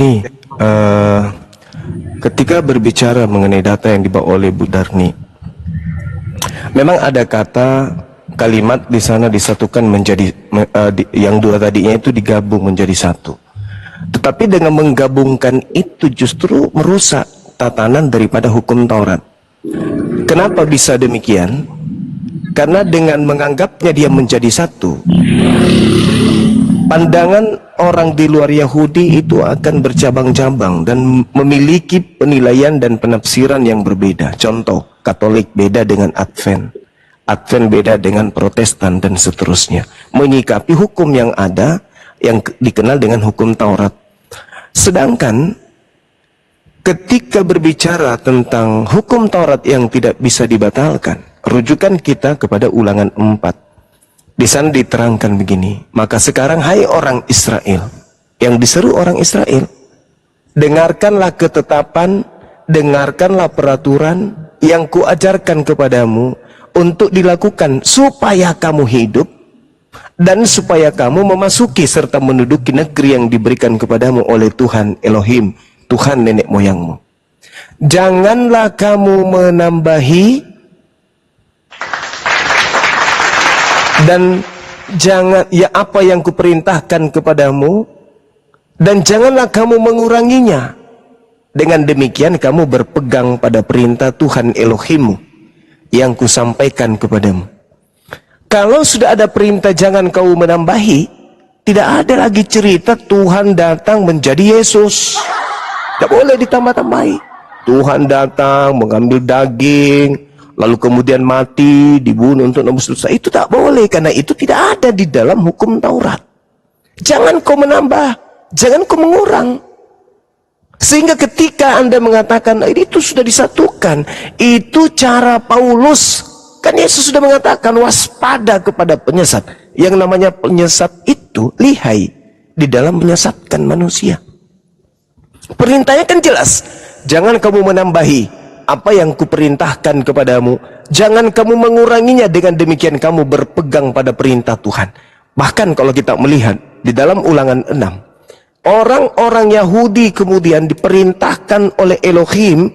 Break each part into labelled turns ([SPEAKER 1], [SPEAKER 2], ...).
[SPEAKER 1] Nih, ketika berbicara mengenai data yang dibawa oleh Bu Darni, memang ada kata kalimat di sana disatukan menjadi yang dua tadinya itu digabung menjadi satu. Tetapi dengan menggabungkan itu justru merusak tatanan daripada hukum Taurat. Kenapa bisa demikian? Karena dengan menganggapnya dia menjadi satu, pandangan orang di luar Yahudi itu akan bercabang-cabang dan memiliki penilaian dan penafsiran yang berbeda. Contoh, Katolik beda dengan Advent, Advent beda dengan Protestan, dan seterusnya. Menyikapi hukum yang ada yang dikenal dengan hukum Taurat. Sedangkan ketika berbicara tentang hukum Taurat yang tidak bisa dibatalkan, rujukan kita kepada Ulangan 4. Di sana diterangkan begini, maka sekarang hai orang Israel, yang diseru orang Israel, dengarkanlah ketetapan, dengarkanlah peraturan yang kuajarkan kepadamu untuk dilakukan supaya kamu hidup dan supaya kamu memasuki serta menduduki negeri yang diberikan kepadamu oleh Tuhan Elohim, Tuhan nenek moyangmu. Janganlah kamu menambahi dan jangan apa yang kuperintahkan kepadamu, dan janganlah kamu menguranginya. Dengan demikian kamu berpegang pada perintah Tuhan Elohimmu yang kusampaikan kepadamu. Kalau sudah ada perintah jangan kamu menambahi, tidak ada lagi cerita Tuhan datang menjadi Yesus. Tidak boleh ditambah-tambahi. Tuhan datang mengambil daging, lalu kemudian mati, dibunuh untuk nebus dosa. Itu tak boleh, karena itu tidak ada di dalam hukum Taurat. Jangan kau menambah, jangan kau mengurang. Sehingga ketika Anda mengatakan itu sudah disatukan, itu cara Paulus. Kan Yesus sudah mengatakan waspada kepada penyesat. Yang namanya penyesat itu lihai di dalam menyesatkan manusia. Perintahnya kan jelas, jangan kamu menambahi apa yang kuperintahkan kepadamu, jangan kamu menguranginya. Dengan demikian kamu berpegang pada perintah Tuhan. Bahkan kalau kita melihat di dalam Ulangan 6, orang-orang Yahudi kemudian diperintahkan oleh Elohim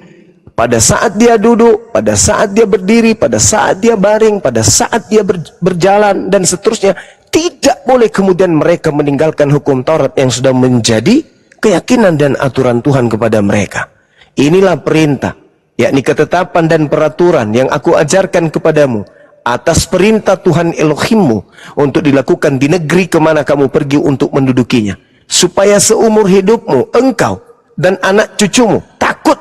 [SPEAKER 1] pada saat dia duduk, pada saat dia berdiri, pada saat dia baring, pada saat dia berjalan dan seterusnya. Tidak boleh kemudian mereka meninggalkan hukum Taurat yang sudah menjadi keyakinan dan aturan Tuhan kepada mereka. Inilah perintah, yakni ketetapan dan peraturan yang aku ajarkan kepadamu atas perintah Tuhan Elohimmu untuk dilakukan di negeri kemana kamu pergi untuk mendudukinya, supaya seumur hidupmu engkau dan anak cucumu takut,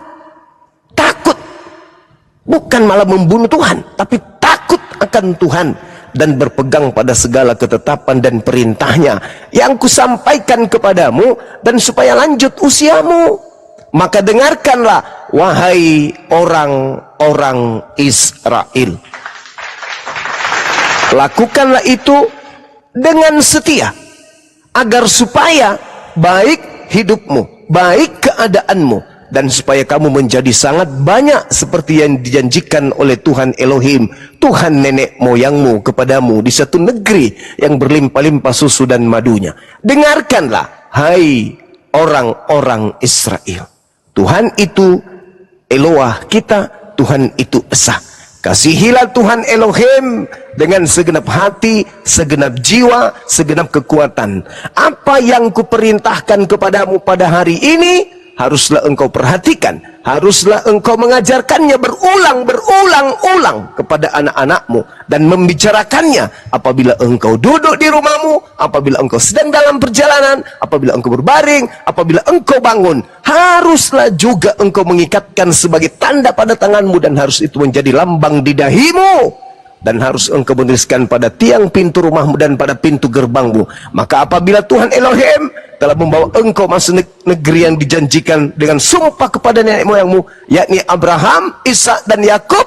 [SPEAKER 1] bukan malah membunuh Tuhan, tapi takut akan Tuhan dan berpegang pada segala ketetapan dan perintahnya yang kusampaikan kepadamu, dan supaya lanjut usiamu. Maka dengarkanlah wahai orang-orang Israel, lakukanlah itu dengan setia, agar supaya baik hidupmu, baik keadaanmu, dan supaya kamu menjadi sangat banyak seperti yang dijanjikan oleh Tuhan Elohim, Tuhan nenek moyangmu kepadamu di satu negeri yang berlimpah-limpah susu dan madunya. Dengarkanlah hai orang-orang Israel, Tuhan itu Eloah kita, Tuhan itu Esa. Kasihilah Tuhan Elohim dengan segenap hati, segenap jiwa, segenap kekuatan. Apa yang kuperintahkan kepadamu pada hari ini haruslah engkau perhatikan, haruslah engkau mengajarkannya berulang-ulang kepada anak-anakmu, dan membicarakannya apabila engkau duduk di rumahmu, apabila engkau sedang dalam perjalanan, apabila engkau berbaring, apabila engkau bangun. Haruslah juga engkau mengikatkan sebagai tanda pada tanganmu, dan harus itu menjadi lambang di dahimu, dan harus engkau menuliskan pada tiang pintu rumahmu dan pada pintu gerbangmu. Maka apabila Tuhan Elohim telah membawa engkau masuk negeri yang dijanjikan dengan sumpah kepada nenek moyangmu, yakni Abraham, Ishak dan Yakub,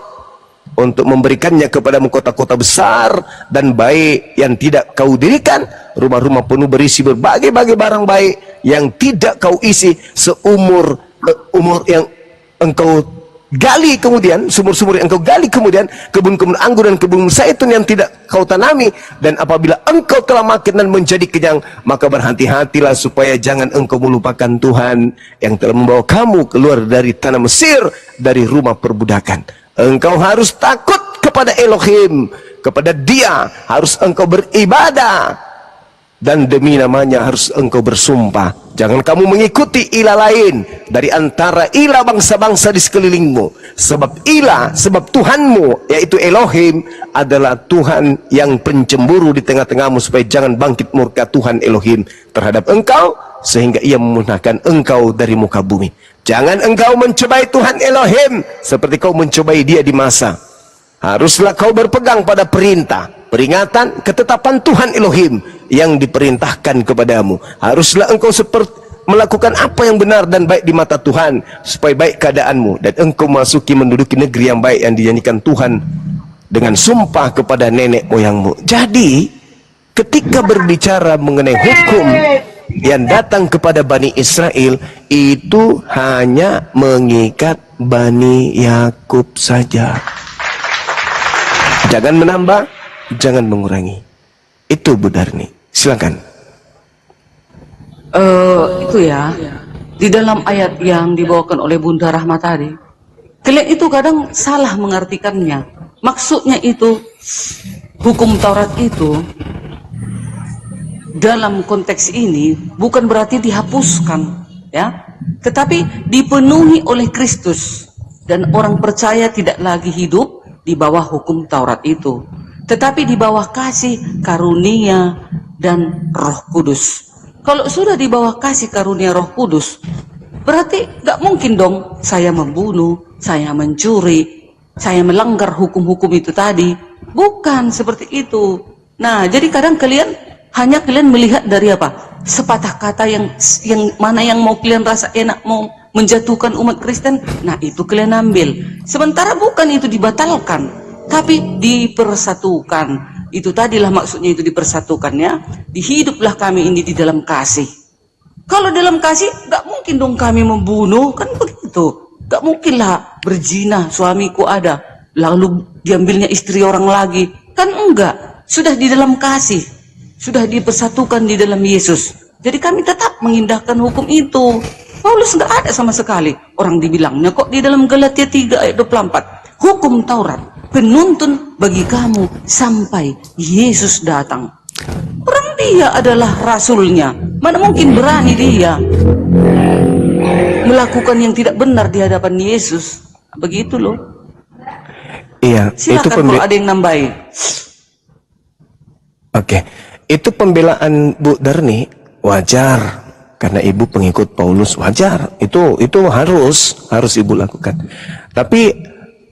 [SPEAKER 1] untuk memberikannya kepadamu kota-kota besar dan baik yang tidak kau dirikan, rumah-rumah penuh berisi berbagai-bagai barang baik yang tidak kau isi seumur umur yang engkau gali kemudian, sumur-sumur yang engkau gali kemudian, kebun-kebun anggur dan kebun zaitun yang tidak kau tanami, dan apabila engkau telah makan dan menjadi kenyang, maka berhati-hatilah supaya jangan engkau melupakan Tuhan yang telah membawa kamu keluar dari tanah Mesir, dari rumah perbudakan. Engkau harus takut kepada Elohim, kepada Dia harus engkau beribadah, dan demi namanya harus engkau bersumpah. Jangan kamu mengikuti ilah lain dari antara ilah bangsa-bangsa di sekelilingmu. Sebab ilah, sebab Tuhanmu, yaitu Elohim, adalah Tuhan yang pencemburu di tengah-tengahmu, supaya jangan bangkit murka Tuhan Elohim terhadap engkau, sehingga ia memusnahkan engkau dari muka bumi. Jangan engkau mencobai Tuhan Elohim seperti kau mencobai Dia di masa. Haruslah kau berpegang pada perintah, peringatan, ketetapan Tuhan Elohim yang diperintahkan kepadamu. Haruslah engkau melakukan apa yang benar dan baik di mata Tuhan, supaya baik keadaanmu dan engkau menduduki negeri yang baik yang dijanjikan Tuhan dengan sumpah kepada nenek moyangmu. Jadi ketika berbicara mengenai hukum yang datang kepada Bani Israel, itu hanya mengikat Bani Yakub saja. Jangan menambah, jangan mengurangi. Itu Bu Darni, silakan.
[SPEAKER 2] Itu ya, di dalam ayat yang dibawakan oleh Bunda Rahma tadi, kalian itu kadang salah mengartikannya. Maksudnya itu, hukum Taurat itu dalam konteks ini bukan berarti dihapuskan, ya, tetapi dipenuhi oleh Kristus, dan orang percaya tidak lagi hidup di bawah hukum Taurat itu, tetapi di bawah kasih, karunia, dan Roh Kudus. Kalau sudah di bawah kasih, karunia, Roh Kudus, berarti gak mungkin dong saya membunuh, saya mencuri, saya melanggar hukum-hukum itu tadi. Bukan seperti itu. Nah, jadi kadang kalian melihat dari apa? Sepatah kata yang mana yang mau kalian rasa enak, mau menjatuhkan umat Kristen, nah itu kalian ambil. Sementara bukan itu dibatalkan, tapi dipersatukan. Itu tadilah maksudnya, itu dipersatukannya. Dihiduplah kami ini di dalam kasih. Kalau dalam kasih, gak mungkin dong kami membunuh, kan begitu. Gak mungkinlah berzina, suamiku ada, lalu diambilnya istri orang lagi. Kan enggak, sudah di dalam kasih, sudah dipersatukan di dalam Yesus. Jadi kami tetap mengindahkan hukum itu. Paulus nggak ada sama sekali. Orang dibilangnya kok di dalam Galatia 3 ayat 24. Hukum Taurat, penuntun bagi kamu sampai Yesus datang. Orang dia adalah rasulnya. Mana mungkin berani dia melakukan yang tidak benar di hadapan Yesus. Begitu loh.
[SPEAKER 1] Iya,
[SPEAKER 2] silakan kalau ada yang nambahin.
[SPEAKER 1] Oke, itu pembelaan Bu Darni wajar. Karena ibu pengikut Paulus, wajar, itu harus ibu lakukan. Tapi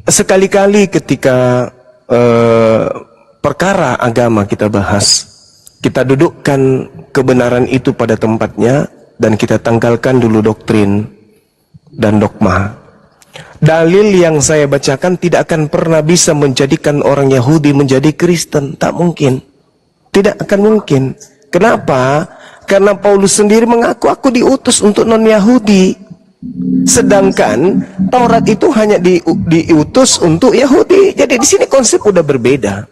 [SPEAKER 1] sekali-kali ketika perkara agama kita bahas, kita dudukkan kebenaran itu pada tempatnya, dan kita tanggalkan dulu doktrin dan dogma. Dalil yang saya bacakan tidak akan pernah bisa menjadikan orang Yahudi menjadi Kristen, tak mungkin, tidak akan mungkin. Kenapa? Karena Paulus sendiri mengaku, aku diutus untuk non-Yahudi. Sedangkan Taurat itu hanya diutus untuk Yahudi. Jadi di sini konsep udah berbeda.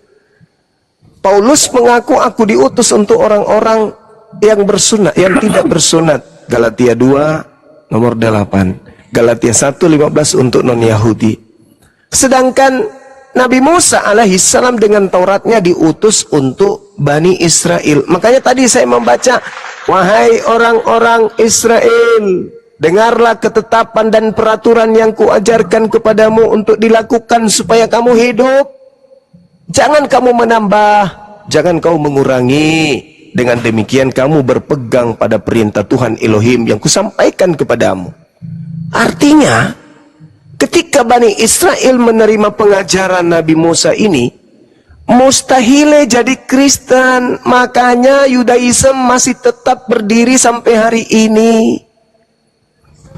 [SPEAKER 1] Paulus mengaku, aku diutus untuk orang-orang yang bersunat, yang tidak bersunat. Galatia 2 nomor 8. Galatia 1:15 untuk non-Yahudi. Sedangkan Nabi Musa alaihissalam dengan Tauratnya diutus untuk Bani Israel. Makanya tadi saya membaca, wahai orang-orang Israel, dengarlah ketetapan dan peraturan yang kuajarkan kepadamu untuk dilakukan supaya kamu hidup. Jangan kamu menambah, jangan kau mengurangi. Dengan demikian kamu berpegang pada perintah Tuhan Elohim yang kusampaikan kepadamu. Artinya, ketika Bani Israel menerima pengajaran Nabi Musa ini, mustahil jadi Kristen. Makanya Yudaism masih tetap berdiri sampai hari ini.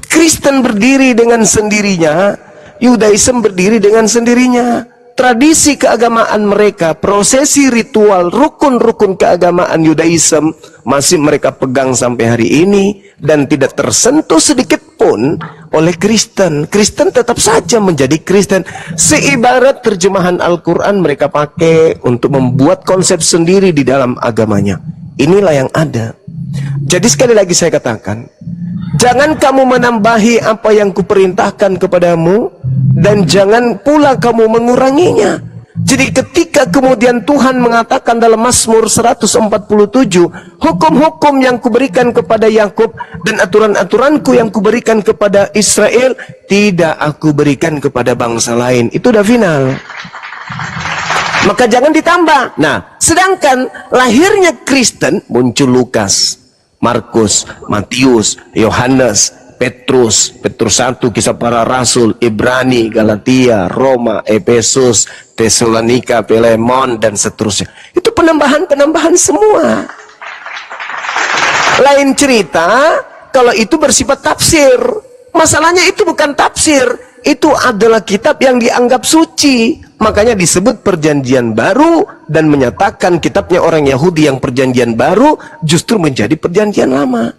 [SPEAKER 1] Kristen berdiri dengan sendirinya, Yudaism berdiri dengan sendirinya. Tradisi keagamaan mereka, prosesi ritual, rukun-rukun keagamaan Yudaism masih mereka pegang sampai hari ini, dan tidak tersentuh sedikit pun oleh Kristen. Kristen tetap saja menjadi Kristen. Seibarat terjemahan Al-Quran mereka pakai untuk membuat konsep sendiri di dalam agamanya. Inilah yang ada. Jadi sekali lagi saya katakan, jangan kamu menambahi apa yang kuperintahkan kepadamu, dan jangan pula kamu menguranginya. Jadi ketika kemudian Tuhan mengatakan dalam Mazmur 147, hukum-hukum yang kuberikan kepada Yakub dan aturan-aturanku yang kuberikan kepada Israel, tidak aku berikan kepada bangsa lain. Itu udah final. Maka jangan ditambah. Nah, sedangkan lahirnya Kristen muncul Lukas, Markus, Matius, Yohanes, Petrus 1, Kisah Para Rasul, Ibrani, Galatia, Roma, Efesus, Tesalonika, Filemon, dan seterusnya. Itu penambahan-penambahan semua. Lain cerita kalau itu bersifat tafsir. Masalahnya itu bukan tafsir, itu adalah kitab yang dianggap suci. Makanya disebut perjanjian baru, dan menyatakan kitabnya orang Yahudi yang perjanjian baru justru menjadi perjanjian lama.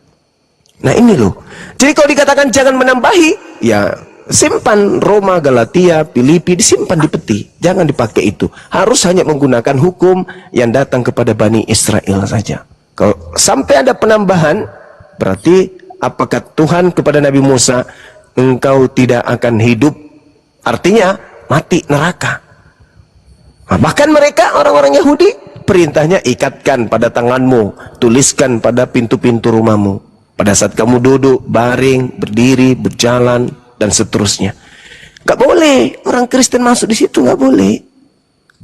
[SPEAKER 1] Nah ini loh. Jadi kalau dikatakan jangan menambahi, ya simpan Roma, Galatia, Filipi, disimpan di peti. Jangan dipakai itu. Harus hanya menggunakan hukum yang datang kepada Bani Israel saja. Kalau sampai ada penambahan, berarti apakah Tuhan kepada Nabi Musa, engkau tidak akan hidup, artinya mati neraka. Nah, bahkan mereka orang-orang Yahudi, perintahnya ikatkan pada tanganmu, tuliskan pada pintu-pintu rumahmu. Pada saat kamu duduk, baring, berdiri, berjalan, dan seterusnya. Gak boleh orang Kristen masuk di situ, gak boleh.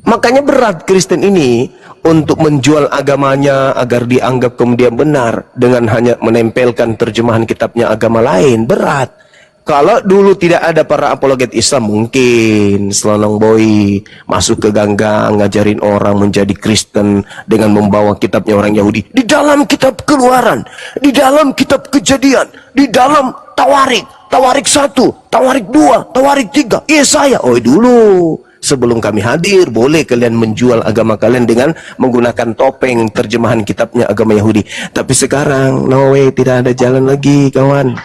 [SPEAKER 1] Makanya berat Kristen ini untuk menjual agamanya agar dianggap kemudian benar dengan hanya menempelkan terjemahan kitabnya agama lain. Berat. Kalau dulu tidak ada para apologet Islam, mungkin Selonong Boy masuk ke ganggang ngajarin orang menjadi Kristen dengan membawa kitabnya orang Yahudi. Di dalam kitab Keluaran, di dalam kitab Kejadian, di dalam Tawarik, Tawarik 1, Tawarik 2, Tawarik 3, Yesaya. Oh dulu, sebelum kami hadir, boleh kalian menjual agama kalian dengan menggunakan topeng terjemahan kitabnya agama Yahudi. Tapi sekarang, no way, tidak ada jalan lagi kawan.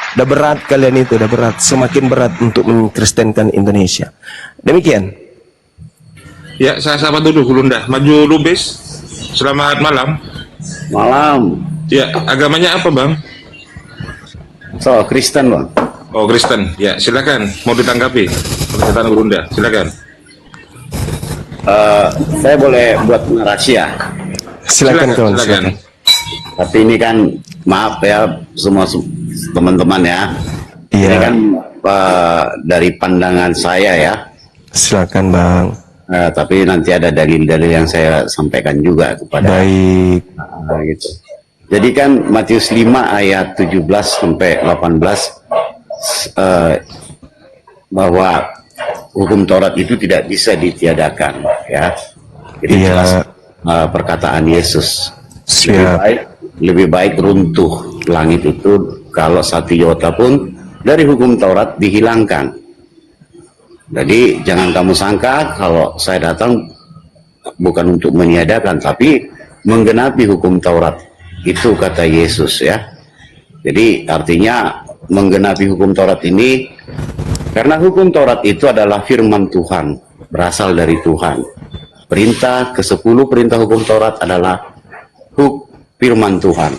[SPEAKER 1] Udah berat kalian itu, udah berat. Semakin berat untuk mengkristenkan Indonesia. Demikian.
[SPEAKER 3] Ya, saya sapa dulu Gulunda. Maju Lubis. Selamat malam.
[SPEAKER 4] Malam.
[SPEAKER 3] Ya, agamanya apa, Bang?
[SPEAKER 4] So, Kristen, Bang.
[SPEAKER 3] Oh, Kristen. Ya, silakan. Mau ditanggapi pernyataan Gulunda. Silakan.
[SPEAKER 4] Saya boleh buat narasi ya.
[SPEAKER 1] Silakan kawan, silakan.
[SPEAKER 4] Tapi ini kan, maaf ya semua teman-teman ya.
[SPEAKER 1] Iya.
[SPEAKER 4] Ini kan dari pandangan saya ya.
[SPEAKER 1] Silakan Bang.
[SPEAKER 4] Tapi nanti ada dalil-dalil yang saya sampaikan juga kepada.
[SPEAKER 1] Baik.
[SPEAKER 4] Gitu. Jadi kan Matius 5 ayat 17 sampai 18 bahwa hukum Taurat itu tidak bisa ditiadakan ya. Jadi jelas perkataan Yesus. Lebih baik runtuh langit itu kalau satu iota pun dari hukum Taurat dihilangkan. Jadi jangan kamu sangka kalau saya datang bukan untuk meniadakan, tapi menggenapi hukum Taurat. Itu kata Yesus ya. Jadi artinya menggenapi hukum Taurat ini, karena hukum Taurat itu adalah firman Tuhan, berasal dari Tuhan. Perintah ke-10 perintah hukum Taurat adalah firman Tuhan.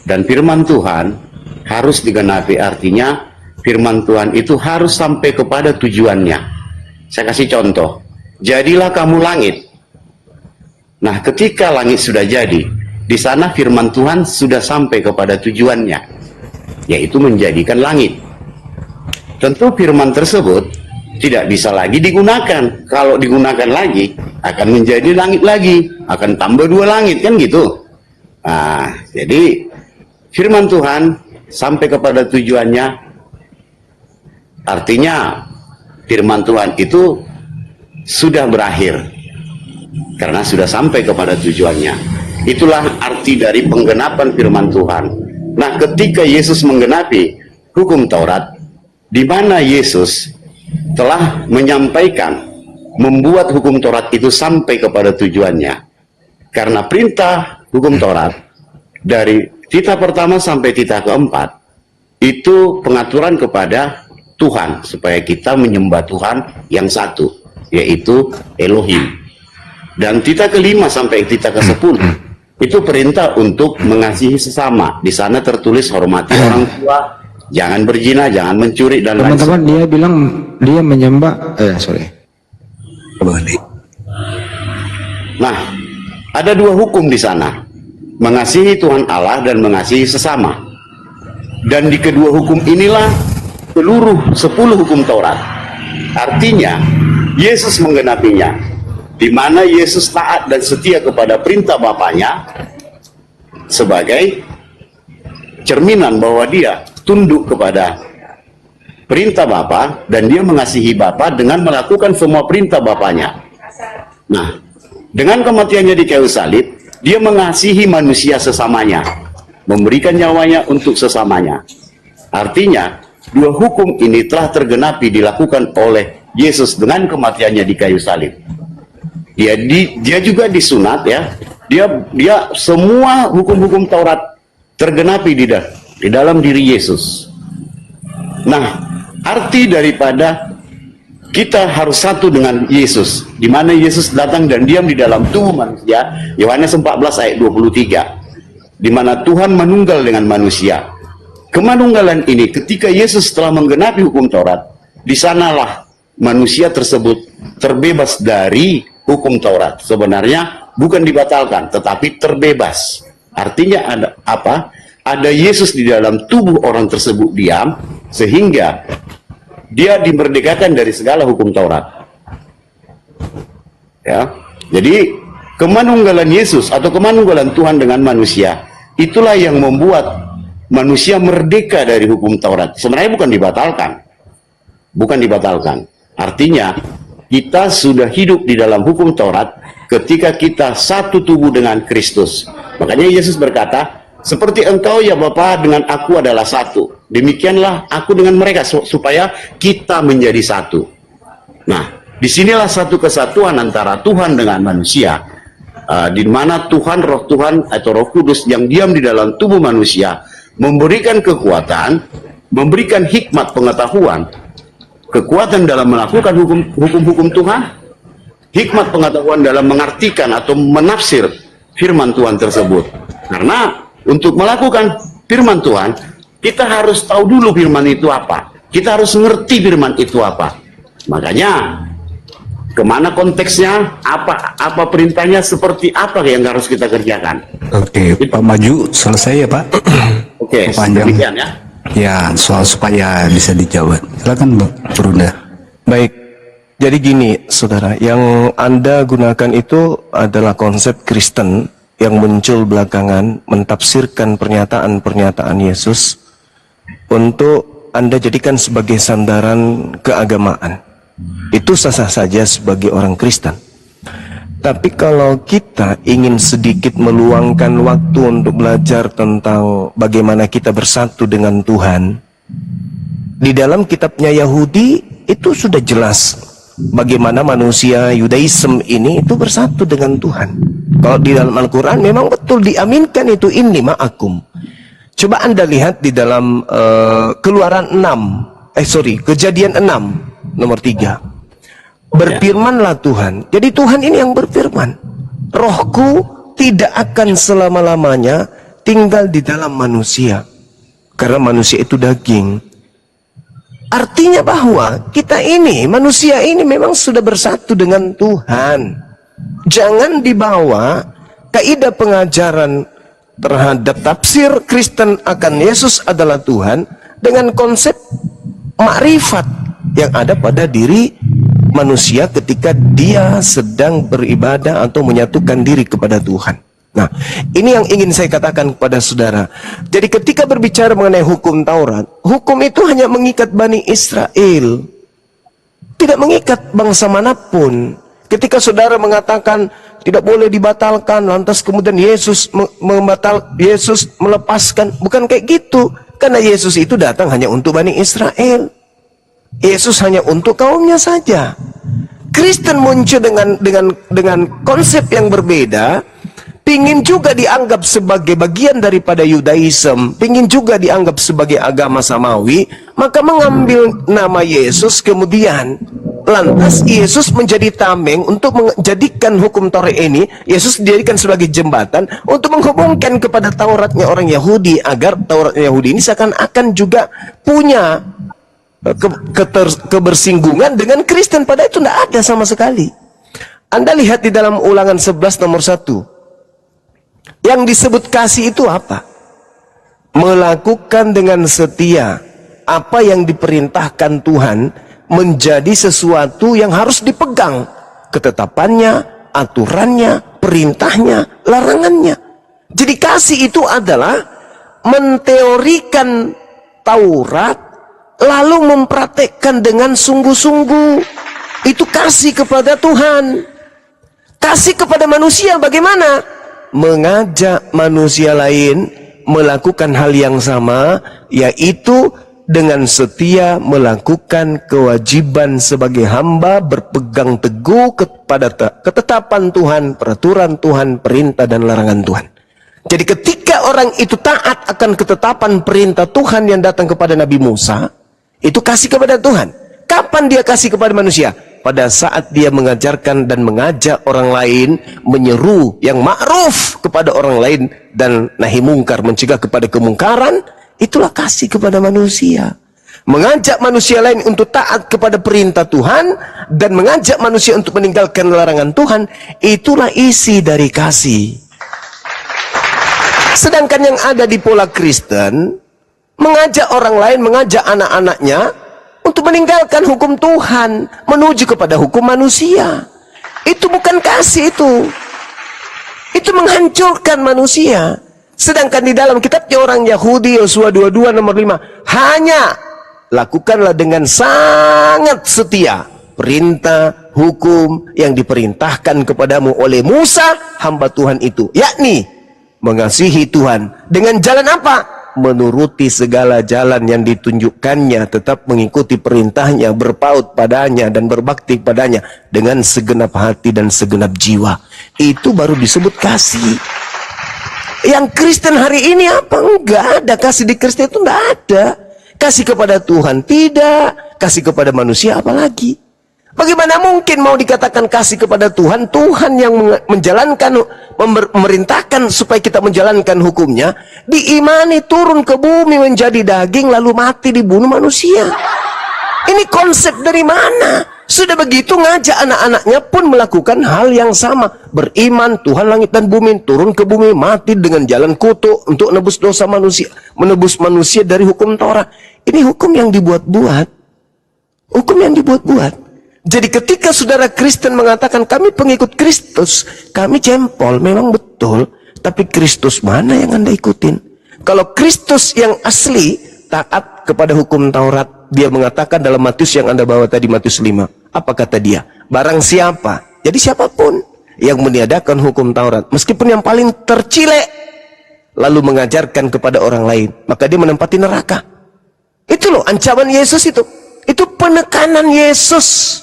[SPEAKER 4] Dan firman Tuhan harus digenapi, artinya firman Tuhan itu harus sampai kepada tujuannya. Saya kasih contoh. Jadilah kamu langit. Nah, ketika langit sudah jadi, di sana firman Tuhan sudah sampai kepada tujuannya, yaitu menjadikan langit. Tentu firman tersebut tidak bisa lagi digunakan. Kalau digunakan lagi, akan menjadi langit lagi, akan tambah 2 langit, kan gitu. Nah, jadi firman Tuhan sampai kepada tujuannya, artinya firman Tuhan itu sudah berakhir karena sudah sampai kepada tujuannya. Itulah arti dari penggenapan firman Tuhan. Nah, ketika Yesus menggenapi hukum Taurat, di mana Yesus telah menyampaikan, membuat hukum Taurat itu sampai kepada tujuannya. Karena perintah hukum Taurat dari titah pertama sampai titah keempat itu pengaturan kepada Tuhan, supaya kita menyembah Tuhan yang satu, yaitu Elohim. Dan titah ke-5 sampai titah ke-10 itu perintah untuk mengasihi sesama. Di sana tertulis hormati orang tua, jangan berzina, jangan mencuri, dan lain
[SPEAKER 5] Teman-teman, dia bilang dia menyembah
[SPEAKER 4] Nah, ada dua hukum di sana, mengasihi Tuhan Allah dan mengasihi sesama. Dan di kedua hukum inilah seluruh 10 hukum Taurat. Artinya, Yesus menggenapinya, di mana Yesus taat dan setia kepada perintah Bapaknya sebagai cerminan bahwa dia tunduk kepada perintah Bapa dan dia mengasihi Bapa dengan melakukan semua perintah Bapaknya. Nah, dengan kematiannya di kayu salib, dia mengasihi manusia sesamanya, memberikan nyawanya untuk sesamanya. Artinya, dua hukum ini telah tergenapi dilakukan oleh Yesus dengan kematiannya di kayu salib. Dia juga disunat, ya. Dia semua hukum-hukum Taurat tergenapi di dalam diri Yesus. Nah, arti daripada kita harus satu dengan Yesus, di mana Yesus datang dan diam di dalam tubuh manusia, Yohanes 14 ayat 23, di mana Tuhan manunggal dengan manusia. Kemanunggalan ini ketika Yesus telah menggenapi hukum Taurat, di sanalah manusia tersebut terbebas dari hukum Taurat. Sebenarnya bukan dibatalkan, tetapi terbebas. Artinya ada apa? Ada Yesus di dalam tubuh orang tersebut diam, sehingga dia dimerdekakan dari segala hukum Taurat. Ya, jadi kemanunggalan Yesus atau kemanunggalan Tuhan dengan manusia, itulah yang membuat manusia merdeka dari hukum Taurat. Sebenarnya bukan dibatalkan, bukan dibatalkan. Artinya kita sudah hidup di dalam hukum Taurat ketika kita satu tubuh dengan Kristus. Makanya Yesus berkata, seperti engkau ya Bapa dengan aku adalah satu, demikianlah aku dengan mereka, supaya kita menjadi satu. Nah, disinilah satu kesatuan antara Tuhan dengan manusia, di mana Tuhan, Roh Tuhan atau Roh Kudus yang diam di dalam tubuh manusia, memberikan kekuatan, memberikan hikmat pengetahuan, kekuatan dalam melakukan hukum-hukum Tuhan, hikmat pengetahuan dalam mengartikan atau menafsir firman Tuhan tersebut. Karena untuk melakukan firman Tuhan, kita harus tahu dulu firman itu apa. Kita harus mengerti firman itu apa. Makanya, kemana konteksnya, apa perintahnya, seperti apa yang harus kita kerjakan.
[SPEAKER 5] Oke, Pak Maju, selesai ya Pak?
[SPEAKER 4] Oke,
[SPEAKER 5] panjang
[SPEAKER 4] demikian ya.
[SPEAKER 5] Ya, soal supaya bisa dijawab. Silakan Pak Perunda.
[SPEAKER 1] Baik, jadi gini saudara, yang Anda gunakan itu adalah konsep Kristen yang muncul belakangan, mentafsirkan pernyataan-pernyataan Yesus untuk Anda jadikan sebagai sandaran keagamaan. Itu sah-sah saja sebagai orang Kristen. Tapi kalau kita ingin sedikit meluangkan waktu untuk belajar tentang bagaimana kita bersatu dengan Tuhan, di dalam kitabnya Yahudi itu sudah jelas bagaimana manusia Yudaism ini itu bersatu dengan Tuhan. Kalau di dalam Al-Quran memang betul diaminkan itu, inni ma'akum. Coba Anda lihat di dalam Kejadian 6 nomor 3. Berfirmanlah Tuhan. Jadi Tuhan ini yang berfirman, rohku tidak akan selama-lamanya tinggal di dalam manusia, karena manusia itu daging. Artinya bahwa kita ini, manusia ini memang sudah bersatu dengan Tuhan. Jangan dibawa kaidah pengajaran terhadap tafsir Kristen akan Yesus adalah Tuhan dengan konsep makrifat yang ada pada diri manusia ketika dia sedang beribadah atau menyatukan diri kepada Tuhan. Nah, ini yang ingin saya katakan kepada saudara. Jadi ketika berbicara mengenai hukum Taurat, hukum itu hanya mengikat Bani Israel, tidak mengikat bangsa manapun. Ketika saudara mengatakan tidak boleh dibatalkan, lantas kemudian Yesus melepaskan, bukan kayak gitu. Karena Yesus itu datang hanya untuk Bani Israel. Yesus hanya untuk kaumnya saja. Kristen muncul dengan konsep yang berbeda, pingin juga dianggap sebagai bagian daripada Yudaism, pingin juga dianggap sebagai agama samawi, maka mengambil nama Yesus, kemudian lantas Yesus menjadi tameng untuk menjadikan hukum Taurat ini. Yesus dijadikan sebagai jembatan untuk menghubungkan kepada Tauratnya orang Yahudi, agar Tauratnya Yahudi ini seakan-akan juga punya kebersinggungan dengan Kristen, padahal itu tidak ada sama sekali. Anda lihat di dalam Ulangan 11 nomor 1. Yang disebut kasih itu apa? Melakukan dengan setia apa yang diperintahkan Tuhan, menjadi sesuatu yang harus dipegang, ketetapannya, aturannya, perintahnya, larangannya. Jadi kasih itu adalah menteorikan Taurat lalu mempraktekkan dengan sungguh-sungguh. Itu kasih kepada Tuhan. Kasih kepada manusia bagaimana? Mengajak manusia lain melakukan hal yang sama, yaitu dengan setia melakukan kewajiban sebagai hamba, berpegang teguh kepada ketetapan Tuhan, peraturan Tuhan, perintah dan larangan Tuhan. Jadi ketika orang itu taat akan ketetapan perintah Tuhan yang datang kepada Nabi Musa, itu kasih kepada Tuhan. Kapan dia kasih kepada manusia? Pada saat dia mengajarkan dan mengajak orang lain, menyeru yang ma'ruf kepada orang lain, dan nahi mungkar, mencegah kepada kemungkaran. Itulah kasih kepada manusia. Mengajak manusia lain untuk taat kepada perintah Tuhan dan mengajak manusia untuk meninggalkan larangan Tuhan, itulah isi dari kasih. Sedangkan yang ada di pola Kristen, mengajak orang lain, mengajak anak-anaknya untuk meninggalkan hukum Tuhan, menuju kepada hukum manusia. Itu bukan kasih itu. Itu menghancurkan manusia. Sedangkan di dalam kitabnya orang Yahudi, Yosua 22 nomor 5, hanya lakukanlah dengan sangat setia perintah, hukum yang diperintahkan kepadamu oleh Musa, hamba Tuhan itu. Yakni, mengasihi Tuhan. Dengan jalan apa? Menuruti segala jalan yang ditunjukkannya, tetap mengikuti perintahnya, berpaut padanya dan berbakti padanya dengan segenap hati dan segenap jiwa. Itu baru disebut kasih. Yang Kristen hari ini apa? Enggak ada kasih di Kristen, itu enggak ada. Kasih kepada Tuhan tidak, kasih kepada manusia apalagi. Bagaimana mungkin mau dikatakan kasih kepada Tuhan? Tuhan yang menjalankan, memerintahkan supaya kita menjalankan hukumnya, diimani, turun ke bumi menjadi daging, lalu mati dibunuh manusia. Ini konsep dari mana? Sudah begitu ngajak anak-anaknya pun melakukan hal yang sama. Beriman Tuhan langit dan bumi, turun ke bumi, mati dengan jalan kutuk untuk menebus dosa manusia, menebus manusia dari hukum Taurat. Ini hukum yang dibuat-buat. Hukum yang dibuat-buat. Jadi ketika saudara Kristen mengatakan kami pengikut Kristus, kami jempol, memang betul, tapi Kristus mana yang Anda ikutin? Kalau Kristus yang asli taat kepada hukum Taurat, dia mengatakan dalam Matius yang Anda bawa tadi, Matius 5, apa kata dia? Barang siapa, jadi siapapun yang meniadakan hukum Taurat, meskipun yang paling tercilek, lalu mengajarkan kepada orang lain, maka dia menempati neraka. Itu loh ancaman Yesus itu. Itu penekanan Yesus.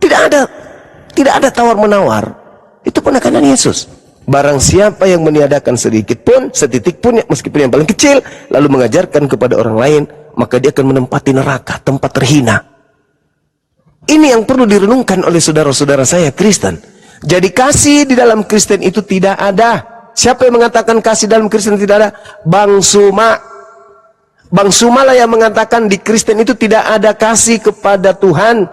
[SPEAKER 1] Tidak ada tawar-menawar. Itu penekanan Yesus. Barang siapa yang meniadakan sedikit pun, setitik pun, meskipun yang paling kecil, lalu mengajarkan kepada orang lain, maka dia akan menempati neraka, tempat terhina. Ini yang perlu direnungkan oleh saudara-saudara saya Kristen. Jadi kasih di dalam Kristen itu tidak ada. Siapa yang mengatakan kasih dalam Kristen tidak ada? Bang Suma. Bang Suma lah yang mengatakan di Kristen itu tidak ada kasih kepada Tuhan,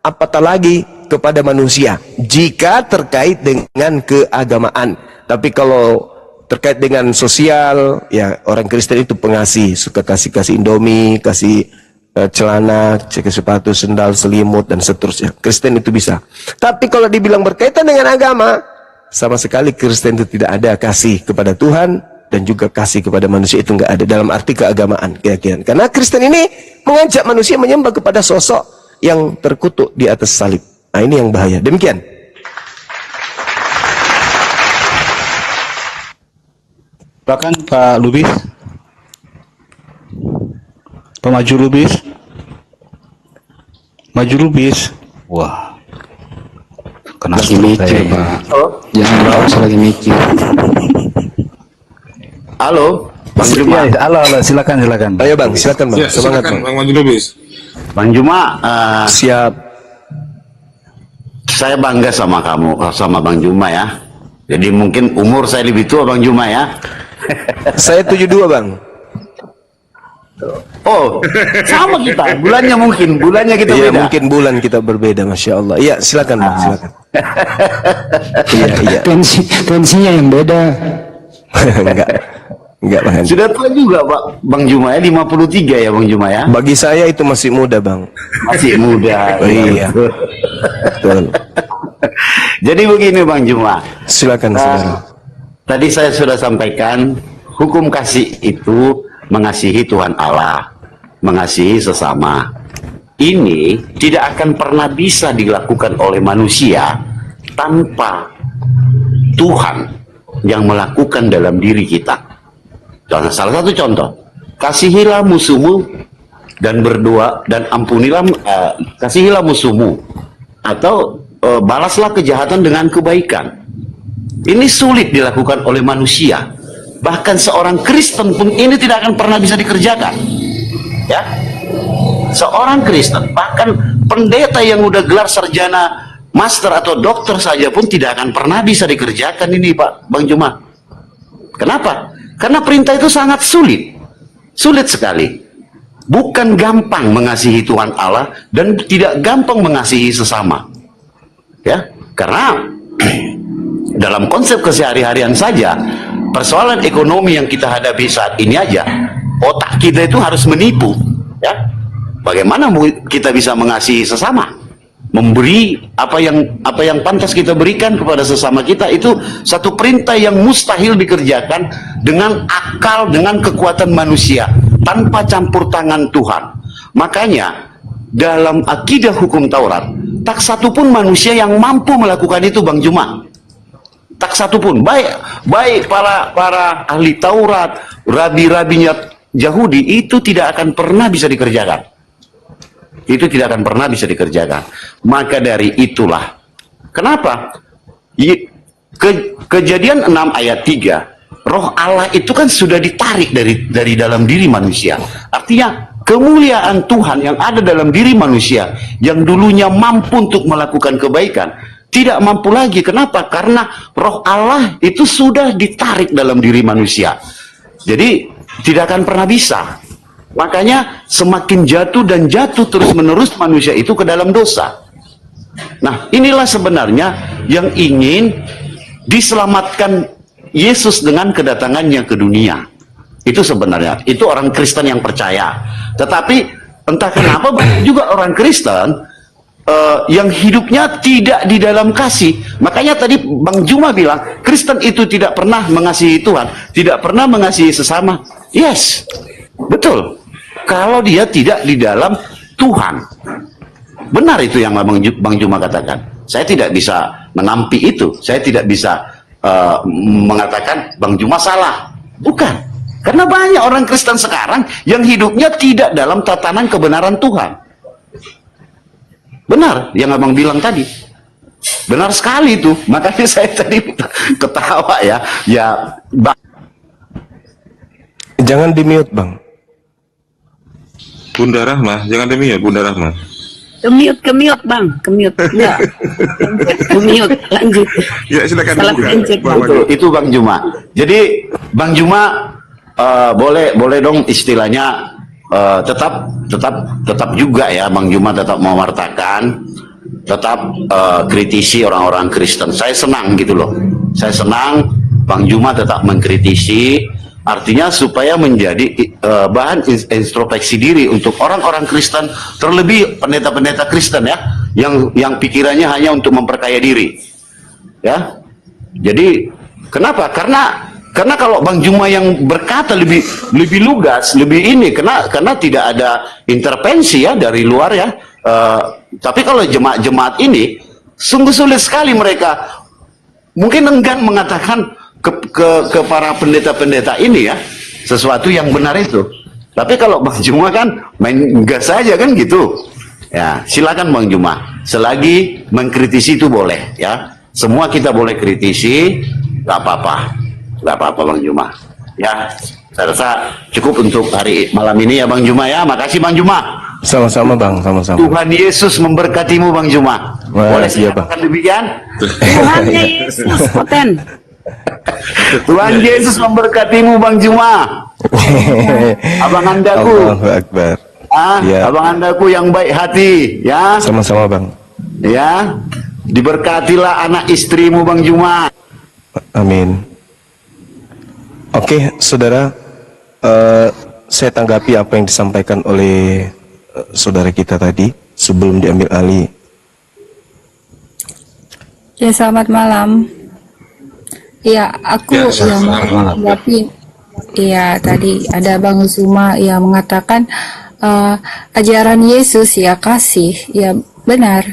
[SPEAKER 1] apatah lagi kepada manusia, jika terkait dengan keagamaan. Tapi kalau terkait dengan sosial, ya orang Kristen itu pengasih, suka kasih Indomie, kasih celana, cek sepatu, sendal, selimut dan seterusnya. Kristen itu bisa. Tapi kalau dibilang berkaitan dengan agama, sama sekali Kristen itu tidak ada kasih kepada Tuhan dan juga kasih kepada manusia, itu enggak ada dalam arti keagamaan, keyakinan. Karena Kristen ini mengajak manusia menyembah kepada sosok yang terkutuk di atas salib. Nah, ini yang bahaya. Demikian.
[SPEAKER 5] Silakan Pak Lubis. Pak Maju Lubis. Maju Lubis. Wah. Kena
[SPEAKER 4] Lagi
[SPEAKER 5] suruh
[SPEAKER 4] mikir,
[SPEAKER 5] saya.
[SPEAKER 4] Pak.
[SPEAKER 5] Jangan jawab, saya lagi mikir.
[SPEAKER 4] Halo, Bang Juma.
[SPEAKER 5] Ya, halo, silakan.
[SPEAKER 1] Ayo bang, silakan bang.
[SPEAKER 3] Ya,
[SPEAKER 1] Semangat
[SPEAKER 3] silakan
[SPEAKER 1] bang.
[SPEAKER 3] Bang Maju Lubis.
[SPEAKER 4] Bang Juma,
[SPEAKER 1] Siap.
[SPEAKER 4] saya bangga sama kamu, sama Bang Juma ya. Jadi mungkin umur saya lebih tua Bang Juma ya.
[SPEAKER 1] Saya 72 bang.
[SPEAKER 4] Oh, sama kita. Bulannya kita
[SPEAKER 1] Iya
[SPEAKER 4] beda.
[SPEAKER 1] mungkin bulan kita berbeda, masya Allah. Iya silakan bang, silakan. Iya.
[SPEAKER 5] Tensinya yang beda.
[SPEAKER 1] Enggak bang.
[SPEAKER 4] Sudah tua juga Pak Bang Juma ya, 53 ya Bang Juma ya.
[SPEAKER 1] Bagi saya itu masih muda bang.
[SPEAKER 4] Masih muda.
[SPEAKER 1] Oh, iya. Betul.
[SPEAKER 4] Jadi begini Bang Juma.
[SPEAKER 1] Silakan saudara.
[SPEAKER 4] Tadi saya sudah sampaikan, hukum kasih itu mengasihi Tuhan Allah, mengasihi sesama. Ini tidak akan pernah bisa dilakukan oleh manusia tanpa Tuhan yang melakukan dalam diri kita. Contoh, salah satu contoh, kasihilah musuhmu dan berdoa dan ampunilah, kasihilah musuhmu atau balaslah kejahatan dengan kebaikan. Ini sulit dilakukan oleh manusia. Bahkan seorang Kristen pun ini tidak akan pernah bisa dikerjakan. Ya, seorang Kristen, bahkan pendeta yang udah gelar sarjana, master atau dokter saja pun tidak akan pernah bisa dikerjakan ini Pak Bang Juma. Kenapa? Karena perintah itu sangat sulit sekali. Bukan gampang mengasihi Tuhan Allah dan tidak gampang mengasihi sesama. Ya, karena dalam konsep kesehari-harian saja, persoalan ekonomi yang kita hadapi saat ini aja, otak kita itu harus menipu, ya. Bagaimana kita bisa mengasihi sesama? Memberi apa yang pantas kita berikan kepada sesama kita itu satu perintah yang mustahil dikerjakan dengan akal, dengan kekuatan manusia, tanpa campur tangan Tuhan. Makanya dalam akidah hukum Taurat, tak satu pun manusia yang mampu melakukan itu Bang Juma. Tak satu pun, baik para ahli Taurat, rabi-rabinya Yahudi, itu tidak akan pernah bisa dikerjakan. Itu tidak akan pernah bisa dikerjakan. Maka dari itulah, kenapa? Kejadian 6 ayat 3, Roh Allah itu kan sudah ditarik dari dalam diri manusia. Artinya, kemuliaan Tuhan yang ada dalam diri manusia, yang dulunya mampu untuk melakukan kebaikan, tidak mampu lagi. Kenapa? Karena Roh Allah itu sudah ditarik dalam diri manusia. Jadi tidak akan pernah bisa. Makanya semakin jatuh dan jatuh terus-menerus manusia itu ke dalam dosa. Nah, inilah sebenarnya yang ingin diselamatkan Yesus dengan kedatangannya ke dunia. Itu sebenarnya, itu orang Kristen yang percaya. Tetapi entah kenapa banyak juga orang Kristen yang hidupnya tidak di dalam kasih. Makanya tadi Bang Juma bilang, Kristen itu tidak pernah mengasihi Tuhan, tidak pernah mengasihi sesama. Yes, betul. Kalau dia tidak di dalam Tuhan. Benar itu yang Bang Juma katakan. Saya tidak bisa menampi itu. Saya tidak bisa mengatakan Bang Juma salah. Bukan. Karena banyak orang Kristen sekarang yang hidupnya tidak dalam tatanan kebenaran Tuhan. Benar yang abang bilang tadi, benar sekali itu. Makanya saya tadi ketawa ya. Bang.
[SPEAKER 1] Jangan di-mute bang.
[SPEAKER 3] Bunda Rahmah, jangan demi ya Bunda Rahmah.
[SPEAKER 6] Kemiut bang, kemiut. Ya. Kemiut, lanjut.
[SPEAKER 3] Ya silakan.
[SPEAKER 6] Salah
[SPEAKER 3] Bunda.
[SPEAKER 6] pencet.
[SPEAKER 3] Bang Maju.
[SPEAKER 4] Itu Bang Juma. Jadi Bang Juma boleh dong istilahnya tetap juga ya Bang Juma tetap mewartakan, tetap kritisi orang-orang Kristen. Saya senang gitu loh. Saya senang Bang Juma tetap mengkritisi, artinya supaya menjadi bahan introspeksi diri untuk orang-orang Kristen, terlebih pendeta-pendeta Kristen ya, yang pikirannya hanya untuk memperkaya diri. Ya. Jadi kenapa? Karena kalau Bang Juma yang berkata lebih lugas, lebih ini, karena tidak ada intervensi ya dari luar ya. Tapi kalau jemaat-jemaat ini sungguh sulit sekali mereka mungkin enggan mengatakan ke para pendeta-pendeta ini ya sesuatu yang benar itu. Tapi kalau Bang Juma kan main gas saja kan gitu. Ya, silakan Bang Juma. Selagi mengkritisi itu boleh ya. semua kita boleh kritisi, nggak apa-apa Bang Juma. Ya, saya rasa cukup untuk hari malam ini ya Bang Juma ya. Makasih Bang Juma.
[SPEAKER 1] Sama-sama Bang, sama-sama.
[SPEAKER 4] Tuhan Yesus memberkatimu Bang Juma.
[SPEAKER 1] Wah,
[SPEAKER 4] Boleh
[SPEAKER 1] iya,
[SPEAKER 4] saya
[SPEAKER 1] Bang.
[SPEAKER 4] katakan demikian?
[SPEAKER 6] Tuhan Yesus Poten.
[SPEAKER 4] Tuhan Yesus memberkatimu Bang Juma. Abang Andaku.
[SPEAKER 1] Allahu Akbar. Ya.
[SPEAKER 4] Abang Andaku yang baik hati, ya.
[SPEAKER 1] Sama-sama Bang.
[SPEAKER 4] Ya. Diberkatilah anak istrimu Bang Juma.
[SPEAKER 1] Amin. Oke, saudara, saya tanggapi apa yang disampaikan oleh saudara kita tadi sebelum diambil alih.
[SPEAKER 7] Ya, selamat malam. Ya, aku
[SPEAKER 3] Ya, selamat
[SPEAKER 7] yang mau
[SPEAKER 3] malam.
[SPEAKER 7] menanggapi. Ya, tadi ada Bang Zuma yang mengatakan ajaran Yesus ya kasih. Ya, benar.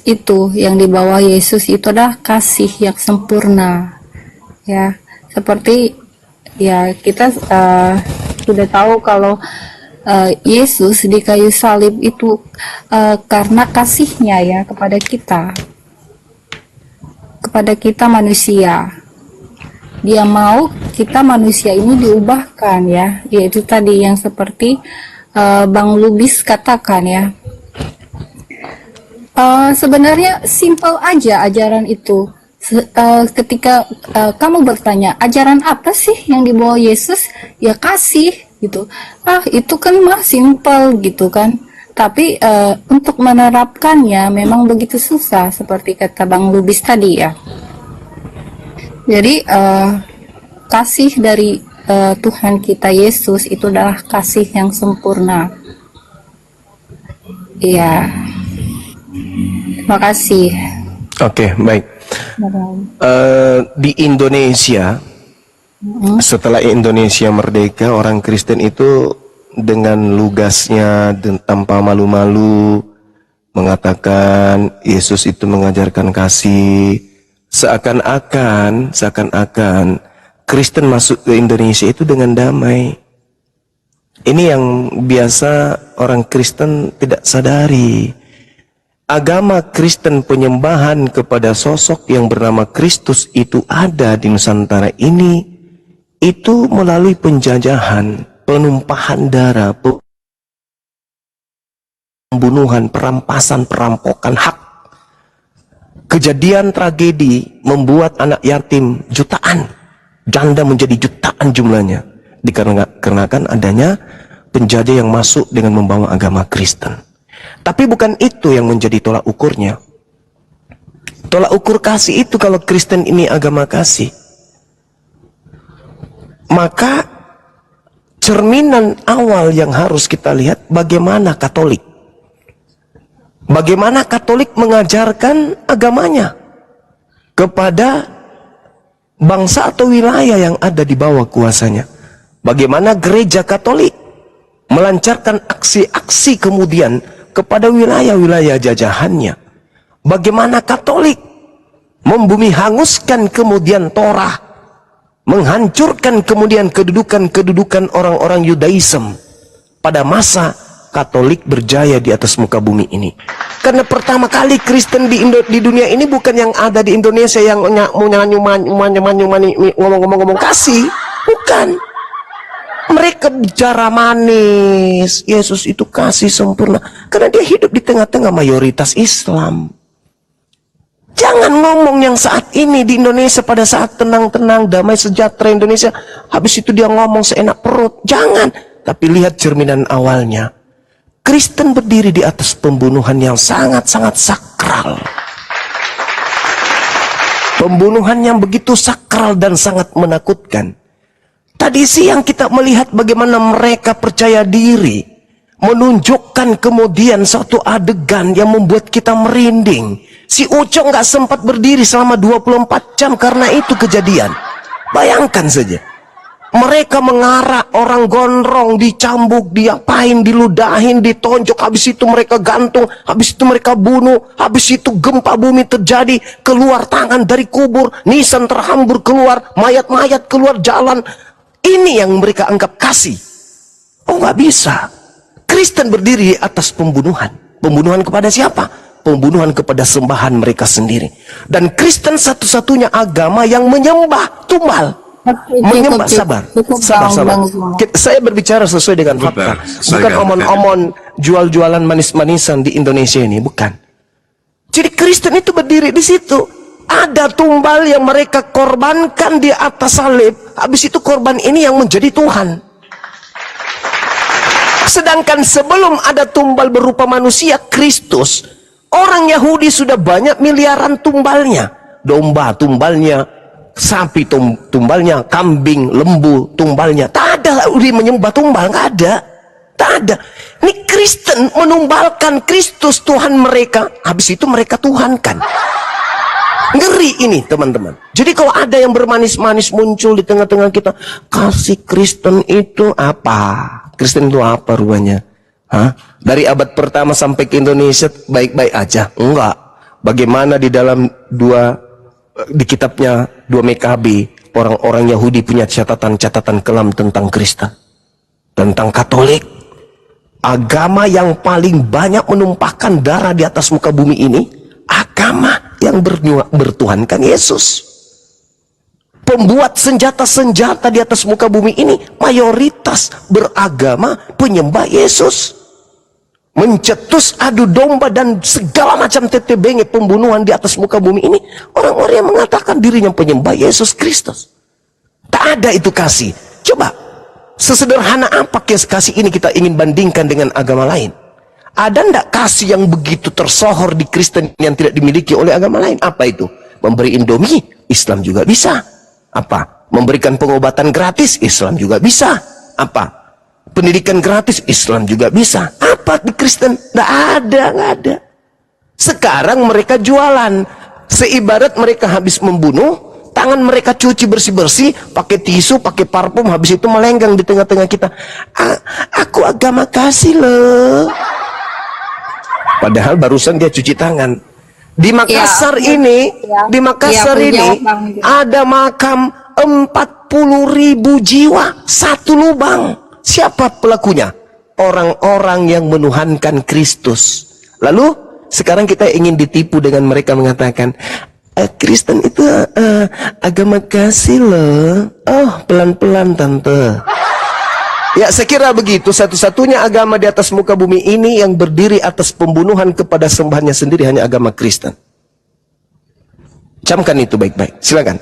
[SPEAKER 7] Itu yang dibawa Yesus itu adalah kasih yang sempurna. Ya, seperti ya kita sudah tahu kalau Yesus di kayu salib itu karena kasihnya ya kepada kita manusia. Dia mau kita manusia ini diubahkan ya, yaitu tadi yang seperti Bang Lubis katakan ya. Sebenarnya simple aja ajaran itu. Ketika kamu bertanya ajaran apa sih yang dibawa Yesus, ya kasih gitu. Itu kan mah simple gitu kan. Tapi untuk menerapkannya memang begitu susah seperti kata Bang Lubis tadi ya. Jadi kasih dari Tuhan kita Yesus itu adalah kasih yang sempurna. Iya. Terima kasih.
[SPEAKER 1] Oke, baik. Di Indonesia, setelah Indonesia merdeka, orang Kristen itu dengan lugasnya dan tanpa malu-malu mengatakan Yesus itu mengajarkan kasih. Seakan-akan Kristen masuk ke Indonesia itu dengan damai. Ini yang biasa orang Kristen tidak sadari. Agama Kristen penyembahan kepada sosok yang bernama Kristus itu ada di Nusantara ini, itu melalui penjajahan, penumpahan darah, pembunuhan, perampasan, perampokan hak. Kejadian tragedi membuat anak yatim jutaan, janda menjadi jutaan jumlahnya, dikarenakan adanya penjajah yang masuk dengan membawa agama Kristen. Tapi bukan itu yang menjadi tolak ukurnya. Tolak ukur kasih itu kalau Kristen ini agama kasih, maka cerminan awal yang harus kita lihat bagaimana Katolik. Bagaimana Katolik mengajarkan agamanya kepada bangsa atau wilayah yang ada di bawah kuasanya. Bagaimana gereja Katolik melancarkan aksi-aksi kemudian kepada wilayah-wilayah jajahannya. Bagaimana Katolik membumi hanguskan kemudian Torah, menghancurkan kemudian kedudukan orang-orang Yudaism pada masa Katolik berjaya di atas muka bumi ini. Karena pertama kali Kristen di dunia ini bukan yang ada di Indonesia yang ngomong-ngomong kasih, bukan. Mereka bicara manis, Yesus itu kasih sempurna, karena dia hidup di tengah-tengah mayoritas Islam. Jangan ngomong yang saat ini di Indonesia pada saat tenang-tenang, damai sejahtera Indonesia, habis itu dia ngomong seenak perut. Jangan, tapi lihat cerminan awalnya. Kristen berdiri di atas pembunuhan yang sangat-sangat sakral. Pembunuhan yang begitu sakral dan sangat menakutkan. Tadi siang kita melihat bagaimana mereka percaya diri, menunjukkan kemudian satu adegan yang membuat kita merinding. Si Ucok nggak sempat berdiri selama 24 jam karena itu kejadian. Bayangkan saja. Mereka mengarak orang gondrong, dicambuk, diapain, diludahin, ditonjok, habis itu mereka gantung, habis itu mereka bunuh, habis itu gempa bumi terjadi, keluar tangan dari kubur, nisan terhambur keluar, mayat-mayat keluar jalan. Ini yang mereka anggap kasih. Oh, nggak bisa. Kristen berdiri di atas pembunuhan. Pembunuhan kepada siapa? pembunuhan kepada sembahan mereka sendiri. Dan Kristen satu-satunya agama yang menyembah tumbal. Menyembah, sabar. Saya berbicara sesuai dengan fakta, bukan omon-omon jual-jualan manis-manisan di Indonesia ini, bukan. Jadi Kristen itu berdiri di situ. Ada tumbal yang mereka korbankan di atas salib. Habis itu korban ini yang menjadi Tuhan. Sedangkan sebelum ada tumbal berupa manusia, Kristus, orang Yahudi sudah banyak miliaran tumbalnya. Domba tumbalnya, sapi tumbalnya, kambing, lembu tumbalnya. Tak ada Yahudi menyembah tumbal, nggak ada. Tak ada. Ini Kristen menumbalkan Kristus Tuhan mereka. Habis itu mereka tuhankan. Ngeri ini teman-teman. Jadi kalau ada yang bermanis-manis muncul di tengah-tengah kita, kasih Kristen itu apa? Kristen itu apa rupanya? Hah? Dari abad pertama sampai ke Indonesia baik-baik aja? Enggak. Bagaimana di dalam di kitabnya 2 MKB, orang-orang Yahudi punya catatan-catatan kelam tentang Kristen, tentang Katolik. Agama yang paling banyak menumpahkan darah di atas muka bumi ini, agama yang bertuhankan Yesus. Pembuat senjata-senjata di atas muka bumi ini mayoritas beragama penyembah Yesus. Mencetus adu domba dan segala macam tetebenge pembunuhan di atas muka bumi ini, orang-orang yang mengatakan dirinya penyembah Yesus Kristus. Tak ada itu kasih. Coba, sesederhana apa kasih ini kita ingin bandingkan dengan agama lain? Ada ndak kasih yang begitu tersohor di Kristen yang tidak dimiliki oleh agama lain? Apa itu? Memberi Indomie, Islam juga bisa. Apa? Memberikan pengobatan gratis, Islam juga bisa. Apa? Pendidikan gratis, Islam juga bisa. Apa di Kristen? Nggak ada, nggak ada. Sekarang mereka jualan. Seibarat mereka habis membunuh, tangan mereka cuci bersih-bersih, pakai tisu, pakai parfum, habis itu melenggang di tengah-tengah kita. Aku agama kasih loh. Padahal barusan dia cuci tangan. Di Makassar di Makassar ini ada makam 40.000 jiwa, satu lubang. Siapa pelakunya? Orang-orang yang menuhankan Kristus. Lalu sekarang kita ingin ditipu dengan mereka mengatakan, Kristen itu agama kasih loh. Oh, pelan-pelan tante. Ya, saya kira begitu. Satu-satunya agama di atas muka bumi ini yang berdiri atas pembunuhan kepada sembahannya sendiri hanya agama Kristen. Camkan itu baik-baik. Silakan.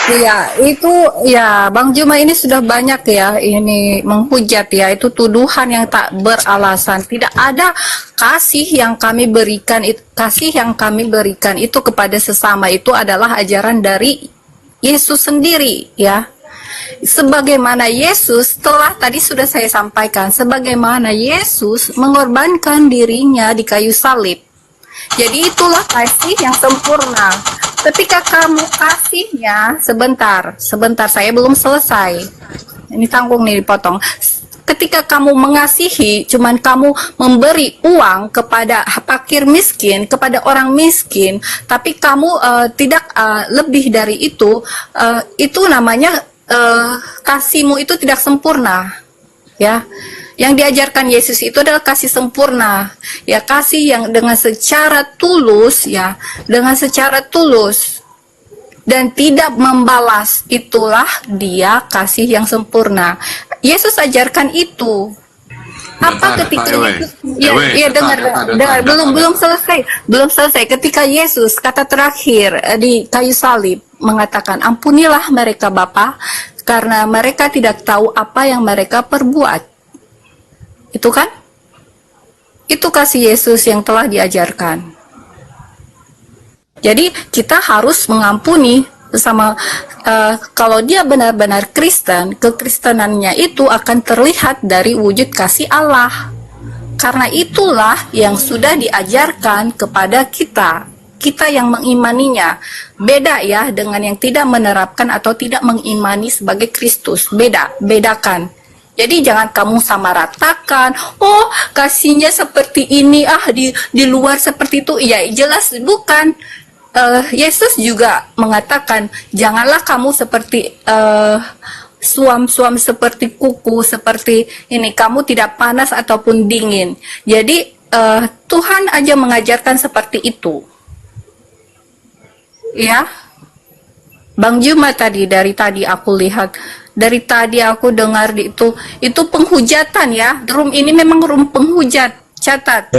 [SPEAKER 7] Ya, itu ya Bang Juma ini sudah banyak ya ini menghujat ya, itu tuduhan yang tak beralasan. Tidak ada kasih yang kami berikan itu kepada sesama, itu adalah ajaran dari Yesus sendiri ya. Sebagaimana Yesus telah tadi sudah saya sampaikan, sebagaimana Yesus mengorbankan dirinya di kayu salib. Jadi itulah kasih yang sempurna. Ketika kamu kasihnya, sebentar, saya belum selesai. Ini tanggung nih dipotong. Ketika kamu mengasihi, cuman kamu memberi uang kepada fakir miskin, kepada orang miskin, tapi kamu tidak lebih dari itu namanya kasihmu itu tidak sempurna, ya. Yang diajarkan Yesus itu adalah kasih sempurna, ya, kasih yang dengan secara tulus, ya, dengan secara tulus dan tidak membalas, itulah dia kasih yang sempurna. Yesus ajarkan itu. Apa ketika Yesus, ya dengar, belum selesai. Ketika Yesus kata terakhir di kayu salib mengatakan, ampunilah mereka Bapa, karena mereka tidak tahu apa yang mereka perbuat. Itu kan? Itu kasih Yesus yang telah diajarkan. Jadi kita harus mengampuni sesama. Kalau dia benar-benar Kristen, kekristenannya itu akan terlihat dari wujud kasih Allah. Karena itulah yang sudah diajarkan kepada kita. Kita yang mengimaninya. Beda ya dengan yang tidak menerapkan atau tidak mengimani sebagai Kristus. Bedakan. Jadi jangan kamu samaratakan, oh kasihnya seperti ini, di luar seperti itu. Ya jelas bukan. Yesus juga mengatakan, janganlah kamu seperti suam-suam seperti kuku, seperti ini, kamu tidak panas ataupun dingin. Jadi Tuhan aja mengajarkan seperti itu. Ya, Bang Juma tadi, dari tadi aku lihat, dari tadi aku dengar itu penghujatan ya. Room ini memang room penghujat. Catat.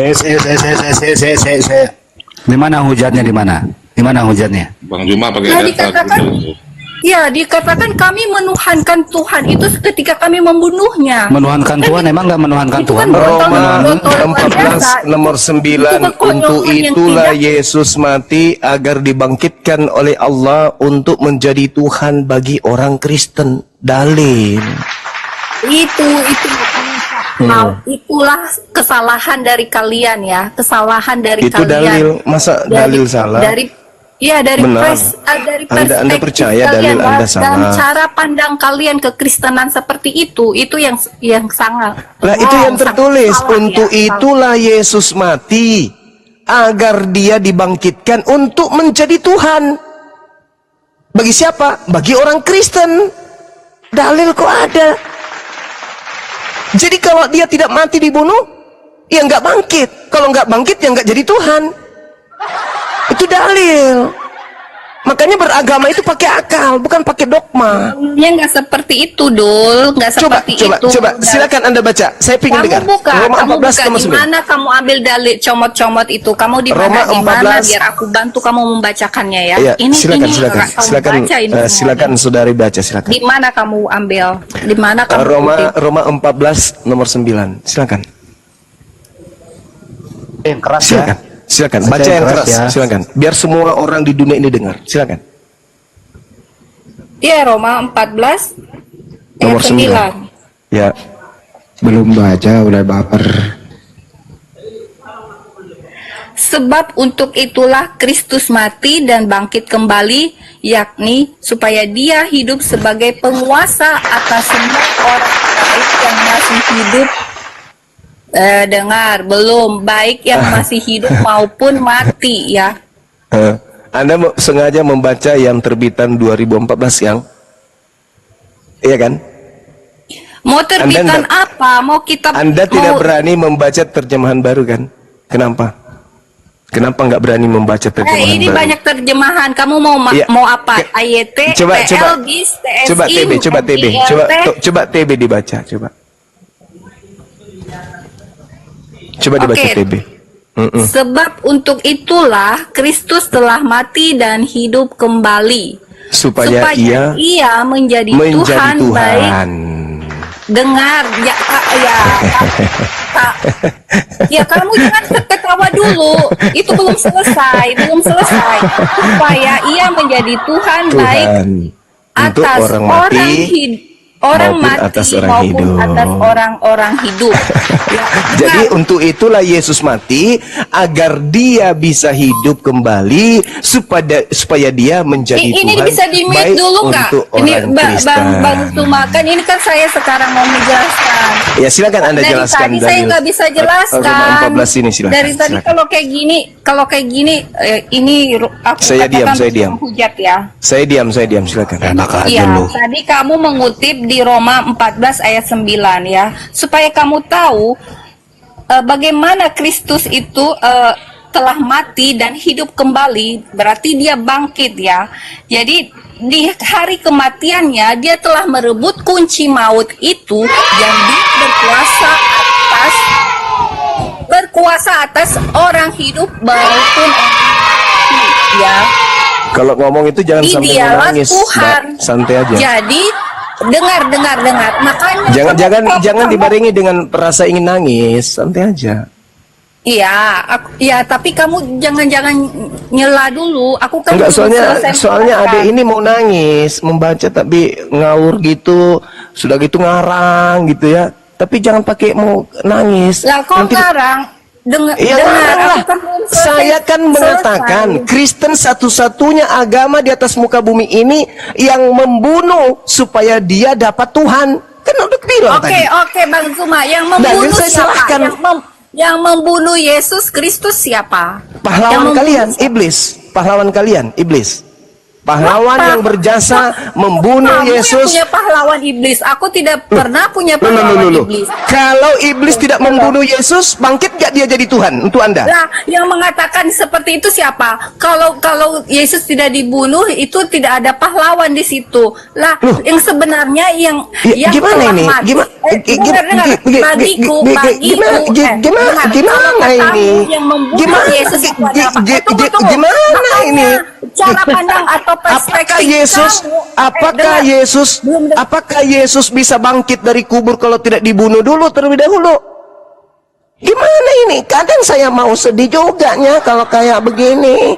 [SPEAKER 5] Di mana hujatnya, di mana? Di mana hujatnya?
[SPEAKER 3] Bang Juma pakai
[SPEAKER 7] Nah,
[SPEAKER 3] data
[SPEAKER 7] dikatakan,
[SPEAKER 3] gitu.
[SPEAKER 7] ya dikatakan kami menuhankan Tuhan itu ketika kami membunuhnya.
[SPEAKER 5] Menuhankan Tuhan, emang nggak menuhankan
[SPEAKER 7] Itu
[SPEAKER 5] Tuhan?
[SPEAKER 7] kan
[SPEAKER 1] Roma
[SPEAKER 7] botol
[SPEAKER 1] 14 nomor 9,
[SPEAKER 7] Itu kekonyolan
[SPEAKER 1] untuk
[SPEAKER 7] yang
[SPEAKER 1] itulah
[SPEAKER 7] tidak-
[SPEAKER 1] Yesus mati agar dibangkitkan oleh Allah untuk menjadi Tuhan bagi orang Kristen. Dalil.
[SPEAKER 7] Itu itulah kesalahan dari kalian ya, kesalahan dari
[SPEAKER 1] Itu
[SPEAKER 7] kalian.
[SPEAKER 1] dalil. Masa dalil salah?
[SPEAKER 7] Dari
[SPEAKER 1] Benar.
[SPEAKER 7] dari
[SPEAKER 1] Anda
[SPEAKER 7] perspektif
[SPEAKER 1] percaya
[SPEAKER 7] kalian,
[SPEAKER 1] dalil Anda
[SPEAKER 7] dan
[SPEAKER 1] salah.
[SPEAKER 7] cara pandang kalian ke Kristenan seperti itu yang sangat.
[SPEAKER 1] Lah itu yang
[SPEAKER 7] sangat
[SPEAKER 1] tertulis.
[SPEAKER 7] salah
[SPEAKER 1] Untuk
[SPEAKER 7] ya,
[SPEAKER 1] itulah Yesus mati agar dia dibangkitkan untuk menjadi Tuhan. Bagi siapa? Bagi orang Kristen. Dalil kok ada. Jadi kalau dia tidak mati dibunuh, ya nggak bangkit. Kalau nggak bangkit, ya nggak jadi Tuhan. Itu dalil. Makanya beragama itu pakai akal, bukan pakai dogma.
[SPEAKER 7] Ya nggak seperti itu, Dul, nggak
[SPEAKER 1] Coba,
[SPEAKER 7] seperti itu.
[SPEAKER 1] coba, silakan Anda baca. Saya ingin dengar. Roma 14 nomor
[SPEAKER 7] di
[SPEAKER 1] 9.
[SPEAKER 7] mana kamu ambil dalil comot-comot itu? Kamu di mana?
[SPEAKER 1] Roma
[SPEAKER 7] Di mana?
[SPEAKER 1] 14.
[SPEAKER 7] Biar aku bantu kamu membacakannya ya.
[SPEAKER 1] Iya, silakan,
[SPEAKER 7] nggak kamu baca ini semuanya.
[SPEAKER 1] silakan saudari baca, silakan.
[SPEAKER 7] Di mana kamu ambil? Di mana kamu kutip?
[SPEAKER 1] Roma 14 nomor 9. Silakan.
[SPEAKER 5] Yang keras ya.
[SPEAKER 1] Silakan. Silakan.
[SPEAKER 5] Baca
[SPEAKER 1] Baca
[SPEAKER 5] yang
[SPEAKER 1] yang
[SPEAKER 5] keras
[SPEAKER 1] keras.
[SPEAKER 5] ya.
[SPEAKER 1] Silakan. Biar semua orang di dunia ini dengar. Silakan.
[SPEAKER 7] Iya, Roma 14
[SPEAKER 1] Nomor
[SPEAKER 7] ayat 9.
[SPEAKER 1] Ya.
[SPEAKER 8] Belum baca udah baper.
[SPEAKER 7] Sebab untuk itulah Kristus mati dan bangkit kembali, yakni supaya dia hidup sebagai penguasa atas semua orang baik yang masih hidup. Dengar, belum baik yang masih hidup maupun mati ya.
[SPEAKER 1] Anda sengaja membaca yang terbitan 2014 yang, iya kan?
[SPEAKER 7] Mau terbitan
[SPEAKER 1] Anda
[SPEAKER 7] apa? Mau kitab?
[SPEAKER 1] Anda tidak
[SPEAKER 7] mau,
[SPEAKER 1] berani membaca terjemahan baru kan? Kenapa? Kenapa nggak berani membaca terjemahan
[SPEAKER 7] ini
[SPEAKER 1] baru?
[SPEAKER 7] banyak terjemahan. Kamu mau
[SPEAKER 1] Iya.
[SPEAKER 7] mau apa? AYT,
[SPEAKER 1] Coba,
[SPEAKER 7] TL, BIS, TSI,
[SPEAKER 1] coba TB, coba TB, coba TB dibaca, coba. Coba dibaca
[SPEAKER 7] Oke.
[SPEAKER 1] TB.
[SPEAKER 7] Sebab untuk itulah Kristus telah mati dan hidup kembali
[SPEAKER 1] Supaya ia
[SPEAKER 7] menjadi
[SPEAKER 1] menjadi
[SPEAKER 7] Tuhan, baik.
[SPEAKER 1] Tuhan.
[SPEAKER 7] Dengar ya Kak. Ya kamu jangan ketawa dulu. Itu belum selesai. Supaya ia menjadi Tuhan, baik
[SPEAKER 1] Tuhan untuk
[SPEAKER 7] atas
[SPEAKER 1] orang mati
[SPEAKER 7] orang
[SPEAKER 1] maupun
[SPEAKER 7] mati
[SPEAKER 1] atas orang
[SPEAKER 7] maupun
[SPEAKER 1] hidup.
[SPEAKER 7] atas orang-orang hidup. Ya,
[SPEAKER 1] Jadi
[SPEAKER 7] dengar.
[SPEAKER 1] untuk itulah Yesus mati agar dia bisa hidup kembali supaya dia menjadi
[SPEAKER 7] Ini
[SPEAKER 1] Tuhan
[SPEAKER 7] bisa di-mute
[SPEAKER 1] baik
[SPEAKER 7] dulu nggak?
[SPEAKER 1] untuk
[SPEAKER 7] Ini
[SPEAKER 1] orang Kristen.
[SPEAKER 7] Bang Suma, kan ini kan saya sekarang mau menjelaskan.
[SPEAKER 1] Ya silakan Anda
[SPEAKER 7] Dari
[SPEAKER 1] jelaskan.
[SPEAKER 7] tadi saya nggak bisa jelaskan.
[SPEAKER 1] Roma 14 ini silakan.
[SPEAKER 7] Dari tadi
[SPEAKER 1] silakan.
[SPEAKER 7] kalau kayak gini, ini aku
[SPEAKER 1] Saya diam,
[SPEAKER 7] katakan
[SPEAKER 1] saya diam.
[SPEAKER 7] hujat ya.
[SPEAKER 1] Saya diam silakan.
[SPEAKER 5] Enak aja
[SPEAKER 7] Iya,
[SPEAKER 5] lu.
[SPEAKER 7] tadi kamu mengutip di Roma 14 ayat 9 ya, supaya kamu tahu bagaimana Kristus itu telah mati dan hidup kembali, berarti dia bangkit ya. Jadi di hari kematiannya dia telah merebut kunci maut itu dan dia berkuasa atas orang hidup maupun orang mati ya.
[SPEAKER 1] Kalau ngomong itu jangan sampai
[SPEAKER 7] Dialah
[SPEAKER 1] menangis,
[SPEAKER 7] Tuhan.
[SPEAKER 1] Mbak. Santai aja.
[SPEAKER 7] Jadi dengar. Makanya
[SPEAKER 1] Jangan dibarengi dengan rasa ingin nangis, santai aja.
[SPEAKER 7] Iya, tapi kamu jangan nyela dulu. Aku kan
[SPEAKER 1] Enggak,
[SPEAKER 7] belum selesai
[SPEAKER 1] soalnya
[SPEAKER 7] menjelaskan.
[SPEAKER 1] adek ini mau nangis, membaca tapi ngawur gitu, sudah gitu ngarang gitu ya. Tapi jangan pakai mau nangis.
[SPEAKER 7] Lah kok ngarang? Dengar,
[SPEAKER 1] Iya,
[SPEAKER 7] aku kan belum selesai.
[SPEAKER 1] saya kan mengatakan Kristen satu-satunya agama di atas muka bumi ini yang membunuh supaya dia dapat Tuhan. Kan udah bilang tadi.
[SPEAKER 7] Oke, Bang Zuma, yang
[SPEAKER 1] Dalil
[SPEAKER 7] membunuh
[SPEAKER 1] saya
[SPEAKER 7] siapa?
[SPEAKER 1] salahkan.
[SPEAKER 7] Yang membunuh Yesus Kristus siapa?
[SPEAKER 1] Pahlawan
[SPEAKER 7] Yang
[SPEAKER 1] kalian,
[SPEAKER 7] membunuh siapa?
[SPEAKER 1] iblis. Pahlawan kalian, iblis. Pahlawan yang berjasa membunuh
[SPEAKER 7] Kamu
[SPEAKER 1] Yesus.
[SPEAKER 7] yang punya pahlawan iblis. Aku tidak pernah punya pahlawan iblis.
[SPEAKER 1] Kalau iblis tidak membunuh Yesus, bangkit gak dia jadi Tuhan untuk Anda?
[SPEAKER 7] Lah, yang mengatakan seperti itu siapa? Kalau Yesus tidak dibunuh, itu tidak ada pahlawan di situ. Lah, yang sebenarnya yang
[SPEAKER 1] Gimana
[SPEAKER 7] telah
[SPEAKER 1] ini?
[SPEAKER 7] mati.
[SPEAKER 1] Gimana ini?
[SPEAKER 7] Yang membunuh
[SPEAKER 1] Gimana?
[SPEAKER 7] Yesus itu adalah apa? Tunggu.
[SPEAKER 1] Gimana
[SPEAKER 7] Makanya
[SPEAKER 1] ini?
[SPEAKER 7] cara pandang atau perspektif
[SPEAKER 1] Apakah Yesus bisa bangkit dari kubur kalau tidak dibunuh dulu terlebih dahulu? Gimana ini? Kadang saya mau sedih juga kalau kayak begini.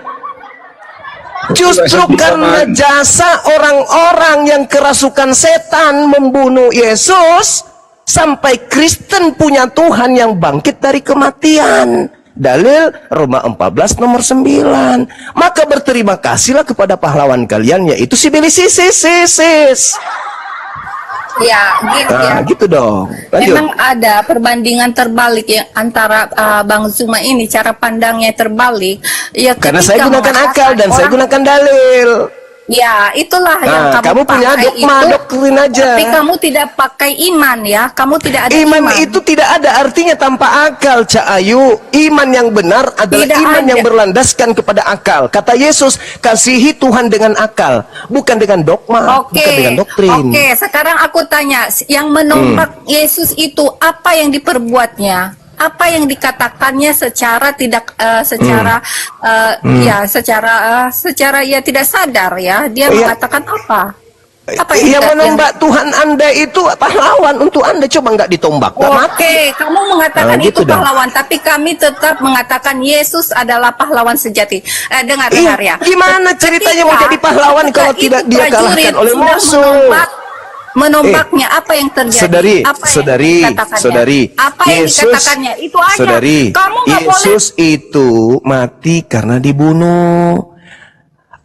[SPEAKER 1] Justru karena jasa orang-orang yang kerasukan setan membunuh Yesus, sampai Kristen punya Tuhan yang bangkit dari kematian. Dalil Roma 14 nomor 9. Maka berterima kasihlah kepada pahlawan kalian, yaitu si Bilisisis.
[SPEAKER 7] Ya, gitu ya.
[SPEAKER 1] Gitu dong. Lanjut.
[SPEAKER 7] Memang ada perbandingan terbalik yang antara Bang Zuma ini, cara pandangnya terbalik. Ya,
[SPEAKER 1] Karena
[SPEAKER 7] ketika
[SPEAKER 1] saya gunakan akal dan saya gunakan dalil.
[SPEAKER 7] Ya, itulah yang
[SPEAKER 1] kamu punya
[SPEAKER 7] pakai
[SPEAKER 1] dogma, doktrin aja.
[SPEAKER 7] Tapi kamu tidak pakai iman ya. Kamu tidak ada
[SPEAKER 1] Iman itu tidak ada artinya tanpa akal, Cak Ayu. Iman yang benar adalah
[SPEAKER 7] Tidak
[SPEAKER 1] iman
[SPEAKER 7] ada.
[SPEAKER 1] yang berlandaskan kepada akal. Kata Yesus, kasihi Tuhan dengan akal, bukan dengan dogma, bukan dengan doktrin.
[SPEAKER 7] Oke, sekarang aku tanya, yang menombak Yesus itu apa yang diperbuatnya? Apa yang dikatakannya secara tidak secara ya tidak sadar ya, dia mengatakan apa
[SPEAKER 1] yang menombak Tuhan Anda itu pahlawan untuk Anda, coba nggak ditombak, nggak mati.
[SPEAKER 7] Oke, kamu mengatakan
[SPEAKER 1] gitu
[SPEAKER 7] itu
[SPEAKER 1] dong.
[SPEAKER 7] pahlawan, tapi kami tetap mengatakan Yesus adalah pahlawan sejati. Dengar ya.
[SPEAKER 1] Gimana ceritanya mau jadi pahlawan kalau tidak dia kalahkan oleh musuh?
[SPEAKER 7] Menombaknya apa yang terjadi?
[SPEAKER 1] Saudari,
[SPEAKER 7] apa yang dikatakannya itu aja.
[SPEAKER 1] Saudari,
[SPEAKER 7] Kamu nggak
[SPEAKER 1] Yesus itu mati karena dibunuh.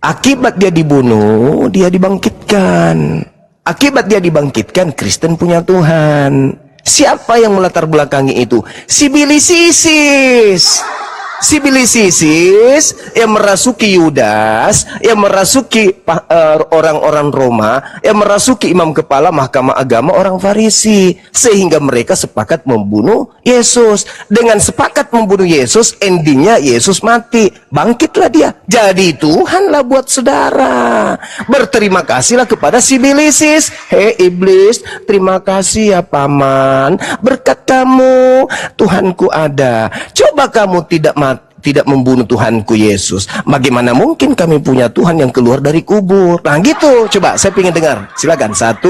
[SPEAKER 1] Akibat dia dibunuh, dia dibangkitkan. Akibat dia dibangkitkan, Kristen punya Tuhan. Siapa yang melatar belakangi itu? Si Bilisisis. Si Bilisisis yang merasuki Yudas, yang merasuki orang-orang Roma, yang merasuki imam kepala mahkamah agama orang Farisi, sehingga mereka sepakat membunuh Yesus. Dengan sepakat membunuh Yesus, endingnya Yesus mati, bangkitlah dia, jadi Tuhanlah buat saudara. Berterima kasihlah kepada si Bilisisis. Hei iblis, terima kasih ya paman, berkat kamu Tuhanku ada. Coba kamu tidak membunuh Tuhanku Yesus, bagaimana mungkin kami punya Tuhan yang keluar dari kubur? Nah gitu, coba saya ingin dengar. Silakan, 1,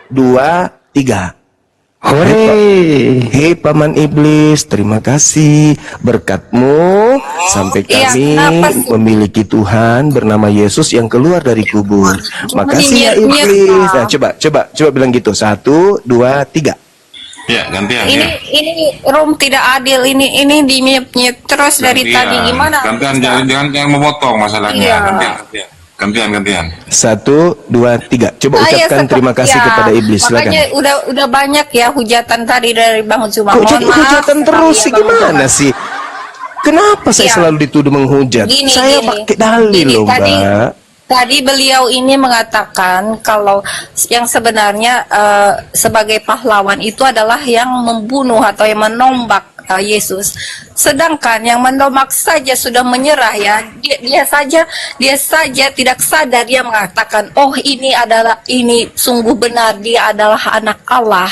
[SPEAKER 1] 2, 3. Hei paman iblis, terima kasih berkatmu sampai kami memiliki Tuhan bernama Yesus yang keluar dari kubur. Makasih ya iblis. Nah, coba bilang gitu. 1, 2, 3.
[SPEAKER 3] Ya, gantian.
[SPEAKER 7] Ini Rom tidak adil, ini di mute terus dari tadi, gimana?
[SPEAKER 3] Gantian, jangan memotong masalahnya. Gantian.
[SPEAKER 1] 1, 2, 3. Coba ucapkan terima kasih kepada iblis. Silakan.
[SPEAKER 7] Makanya udah banyak ya hujatan tadi dari Bang Zuma.
[SPEAKER 1] Kok jadi hujatan terus sih, gimana sih? Kenapa saya selalu dituduh menghujat? Saya pakai dalil loh, Mbak.
[SPEAKER 7] Tadi beliau ini mengatakan kalau yang sebenarnya sebagai pahlawan itu adalah yang membunuh atau yang menombak Yesus. Sedangkan yang menombak saja sudah menyerah ya. Dia saja tidak sadar, dia mengatakan, "Oh, ini sungguh benar, dia adalah anak Allah."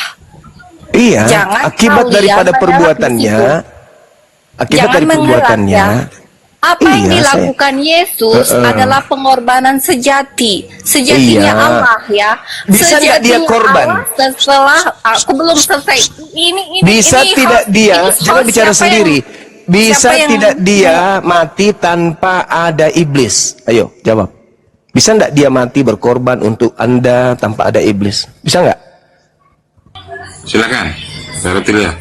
[SPEAKER 1] Iya,
[SPEAKER 7] Jangan
[SPEAKER 1] akibat daripada perbuatannya.
[SPEAKER 7] Apa yang dilakukan Yesus adalah pengorbanan sejatinya Allah ya.
[SPEAKER 1] Bisa nggak dia korban?
[SPEAKER 7] Setelah aku belum selesai.
[SPEAKER 1] Jangan bicara sendiri. Bisa tidak dia mati tanpa ada iblis? Ayo jawab. Bisa nggak dia mati berkorban untuk Anda tanpa ada iblis? Bisa nggak?
[SPEAKER 3] Silakan, Saudara Tilia.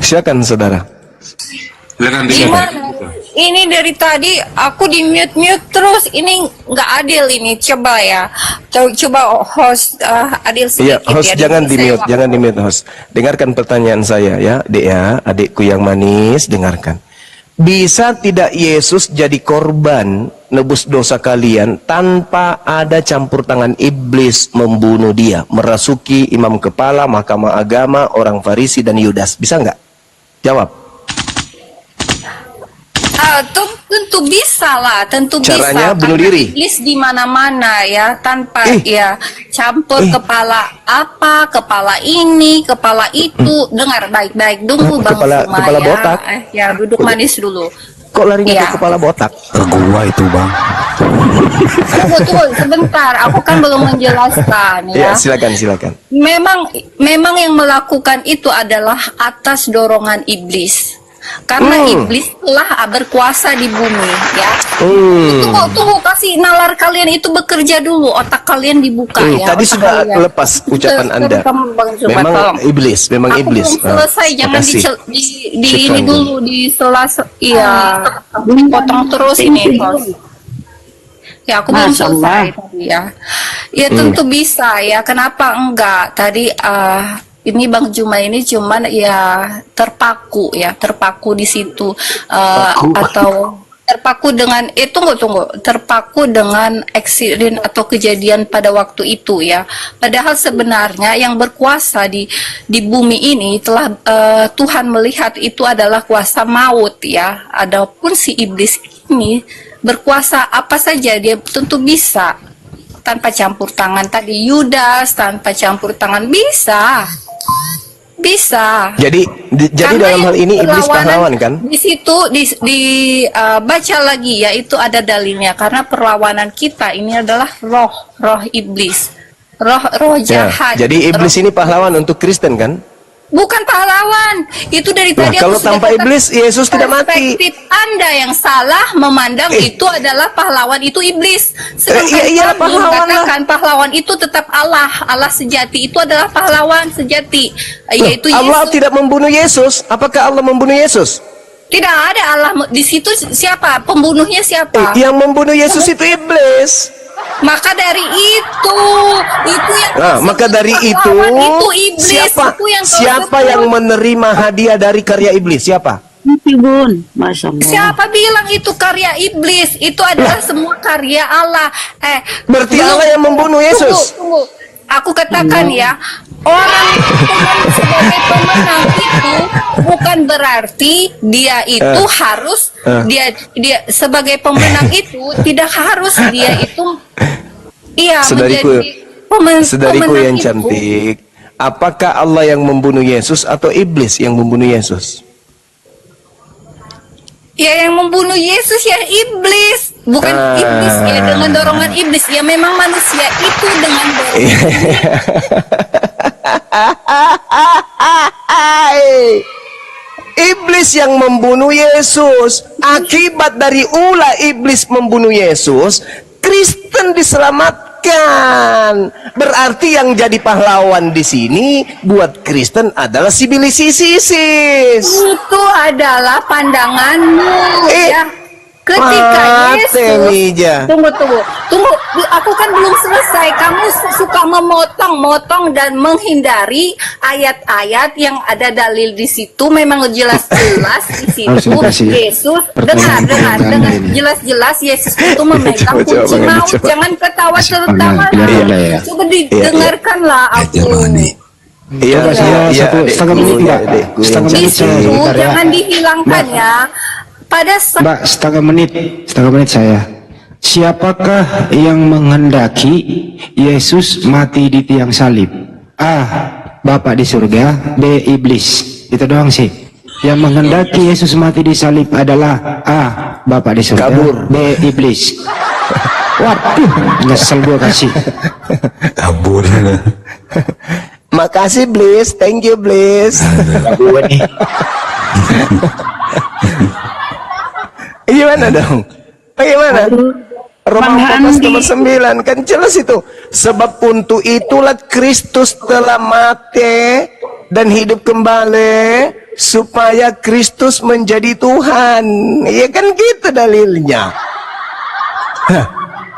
[SPEAKER 1] Silakan saudara.
[SPEAKER 3] Silakan.
[SPEAKER 7] Ini dari tadi aku di mute terus, ini nggak adil ini. Coba ya, coba host adil sedikit.
[SPEAKER 1] Iya, host jangan di mute host. Dengarkan pertanyaan saya ya, adikku yang manis, dengarkan. Bisa tidak Yesus jadi korban nebus dosa kalian tanpa ada campur tangan iblis membunuh dia, merasuki imam kepala, mahkamah agama, orang Farisi dan Yudas. Bisa nggak? Jawab.
[SPEAKER 7] Tentu bisa lah, tentu
[SPEAKER 1] Caranya
[SPEAKER 7] bisa.
[SPEAKER 1] bunuh
[SPEAKER 7] Karena
[SPEAKER 1] diri.
[SPEAKER 7] Iblis di mana-mana ya, tanpa ya campur kepala apa, kepala ini, kepala itu. Dengar baik-baik dulu Bang
[SPEAKER 1] Kepala-
[SPEAKER 7] Suma
[SPEAKER 1] kepala
[SPEAKER 7] ya.
[SPEAKER 1] botak.
[SPEAKER 7] Ya, duduk manis dulu.
[SPEAKER 1] Kok larinya
[SPEAKER 7] Iya.
[SPEAKER 1] ke kepala botak?
[SPEAKER 5] Ke gua itu bang.
[SPEAKER 7] Tunggu, sebentar, aku kan belum menjelaskan
[SPEAKER 1] Ya,
[SPEAKER 7] ya.
[SPEAKER 1] silakan.
[SPEAKER 7] Memang yang melakukan itu adalah atas dorongan iblis. Karena iblis telah berkuasa di bumi ya. Tunggu, kasih nalar kalian itu bekerja dulu, otak kalian dibuka ya.
[SPEAKER 1] Tadi
[SPEAKER 7] otak
[SPEAKER 1] sudah
[SPEAKER 7] kalian.
[SPEAKER 1] lepas ucapan Anda.
[SPEAKER 7] Bang Zuma,
[SPEAKER 1] Memang
[SPEAKER 7] tolong.
[SPEAKER 1] iblis, memang
[SPEAKER 7] Aku
[SPEAKER 1] iblis.
[SPEAKER 7] belum selesai, jangan
[SPEAKER 1] makasih.
[SPEAKER 7] di
[SPEAKER 1] Syukran,
[SPEAKER 7] ini
[SPEAKER 1] Bun.
[SPEAKER 7] dulu di selasa. Iya, potong terus ini, Bos. Ya, aku belum
[SPEAKER 6] Masya Allah.
[SPEAKER 7] selesai tadi ya. Ya tentu bisa ya. Kenapa enggak? Tadi ini Bang Juma ini cuman ya terpaku di situ atau terpaku dengan tunggu terpaku dengan eksiden atau kejadian pada waktu itu ya. Padahal sebenarnya yang berkuasa di bumi ini telah Tuhan melihat itu adalah kuasa maut ya. Adapun si iblis ini berkuasa apa saja dia tentu bisa tanpa campur tangan. Tadi Yudas tanpa campur tangan bisa.
[SPEAKER 1] Jadi
[SPEAKER 7] Karena
[SPEAKER 1] dalam
[SPEAKER 7] yang
[SPEAKER 1] hal ini iblis
[SPEAKER 7] perlawanan
[SPEAKER 1] pahlawan kan?
[SPEAKER 7] Di situ baca lagi ya, itu ada dalilnya karena perlawanan kita ini adalah roh iblis. Roh
[SPEAKER 1] Ya,
[SPEAKER 7] jahat.
[SPEAKER 1] jadi iblis ini pahlawan untuk Kristen kan?
[SPEAKER 7] Bukan pahlawan. Itu dari
[SPEAKER 1] Nah,
[SPEAKER 7] tadi
[SPEAKER 1] kalau
[SPEAKER 7] aku sudah
[SPEAKER 1] tanpa
[SPEAKER 7] katakan,
[SPEAKER 1] iblis, Yesus tidak mati.
[SPEAKER 7] perspektif Anda yang salah memandang itu adalah pahlawan itu iblis. Sedangkan
[SPEAKER 1] iya,
[SPEAKER 7] kami
[SPEAKER 1] pahlawan lah.
[SPEAKER 7] katakan pahlawan itu tetap Allah sejati. Itu adalah pahlawan sejati, yaitu
[SPEAKER 1] Allah
[SPEAKER 7] Yesus.
[SPEAKER 1] tidak membunuh Yesus. Apakah Allah membunuh Yesus?
[SPEAKER 7] Tidak ada Allah di situ. Siapa pembunuhnya? Siapa?
[SPEAKER 1] Yang membunuh Yesus itu iblis.
[SPEAKER 7] Maka dari itu yang
[SPEAKER 1] Nah, maka dari itu,
[SPEAKER 7] itu iblis.
[SPEAKER 1] siapa
[SPEAKER 7] Itu yang kau
[SPEAKER 1] siapa
[SPEAKER 7] sebut.
[SPEAKER 1] yang menerima hadiah dari karya iblis? Siapa?
[SPEAKER 6] Mimpi Bun, Masya Allah.
[SPEAKER 7] Siapa bilang itu karya iblis? Itu adalah semua karya Allah.
[SPEAKER 1] Berarti
[SPEAKER 7] belum-
[SPEAKER 1] Allah yang membunuh Yesus.
[SPEAKER 7] Tunggu. Aku katakan ya, orang Tuhan sebagai pemenang itu bukan berarti dia itu harus dia sebagai pemenang itu tidak harus dia itu
[SPEAKER 1] Saudariku, saudariku
[SPEAKER 7] pemenang
[SPEAKER 1] yang
[SPEAKER 7] itu.
[SPEAKER 1] cantik, apakah Allah yang membunuh Yesus atau iblis yang membunuh Yesus?
[SPEAKER 7] Ya yang membunuh Yesus ya iblis, bukan iblis ya dengan dorongan iblis. Ya memang manusia itu dengan dorongan
[SPEAKER 1] Iblis yang membunuh Yesus. Akibat dari ulah iblis membunuh Yesus, Kristen diselamatkan. Berarti yang jadi pahlawan di sini buat Kristen adalah si bilis isis.
[SPEAKER 7] itu adalah pandanganmu ya. Ketika Yesus tunggu, aku kan belum selesai. Kamu suka memotong-motong dan menghindari ayat-ayat yang ada dalil di situ. Memang jelas-jelas di situ
[SPEAKER 8] Harus dikasih
[SPEAKER 7] Yesus
[SPEAKER 8] pertanyaan
[SPEAKER 7] dengar
[SPEAKER 8] ini.
[SPEAKER 7] jelas-jelas Yesus itu memegang kunci maut. Jangan ketawa-tertawa.
[SPEAKER 8] Iya.
[SPEAKER 7] Coba didengarkanlah aku.
[SPEAKER 1] Iya,
[SPEAKER 8] Coba saya satu
[SPEAKER 1] Dek.
[SPEAKER 8] setengah menit, Mbak.
[SPEAKER 1] Adekku yang
[SPEAKER 8] Setengah
[SPEAKER 7] Di
[SPEAKER 8] menit saya
[SPEAKER 7] situ
[SPEAKER 8] sebentar ya.
[SPEAKER 7] jangan dihilangkan ya. Pada saat
[SPEAKER 8] Mbak, setengah menit saya. Siapakah yang menghendaki Yesus mati di tiang salib? A. Bapak di surga. B. Iblis. Itu doang sih. Yang menghendaki Yesus mati di salib adalah A. Bapak di surga.
[SPEAKER 1] Kabur.
[SPEAKER 8] B. Iblis. Waduh, nyesel gua kasih.
[SPEAKER 5] Kabur.
[SPEAKER 1] Makasih Bliss, thank you Bliss. Gimana dong? Bagaimana? Roma 14 nomor 9 kan jelas itu. Sebab untuk itulah Kristus telah mati dan hidup kembali supaya Kristus menjadi Tuhan. Ya kan gitu dalilnya. Hah.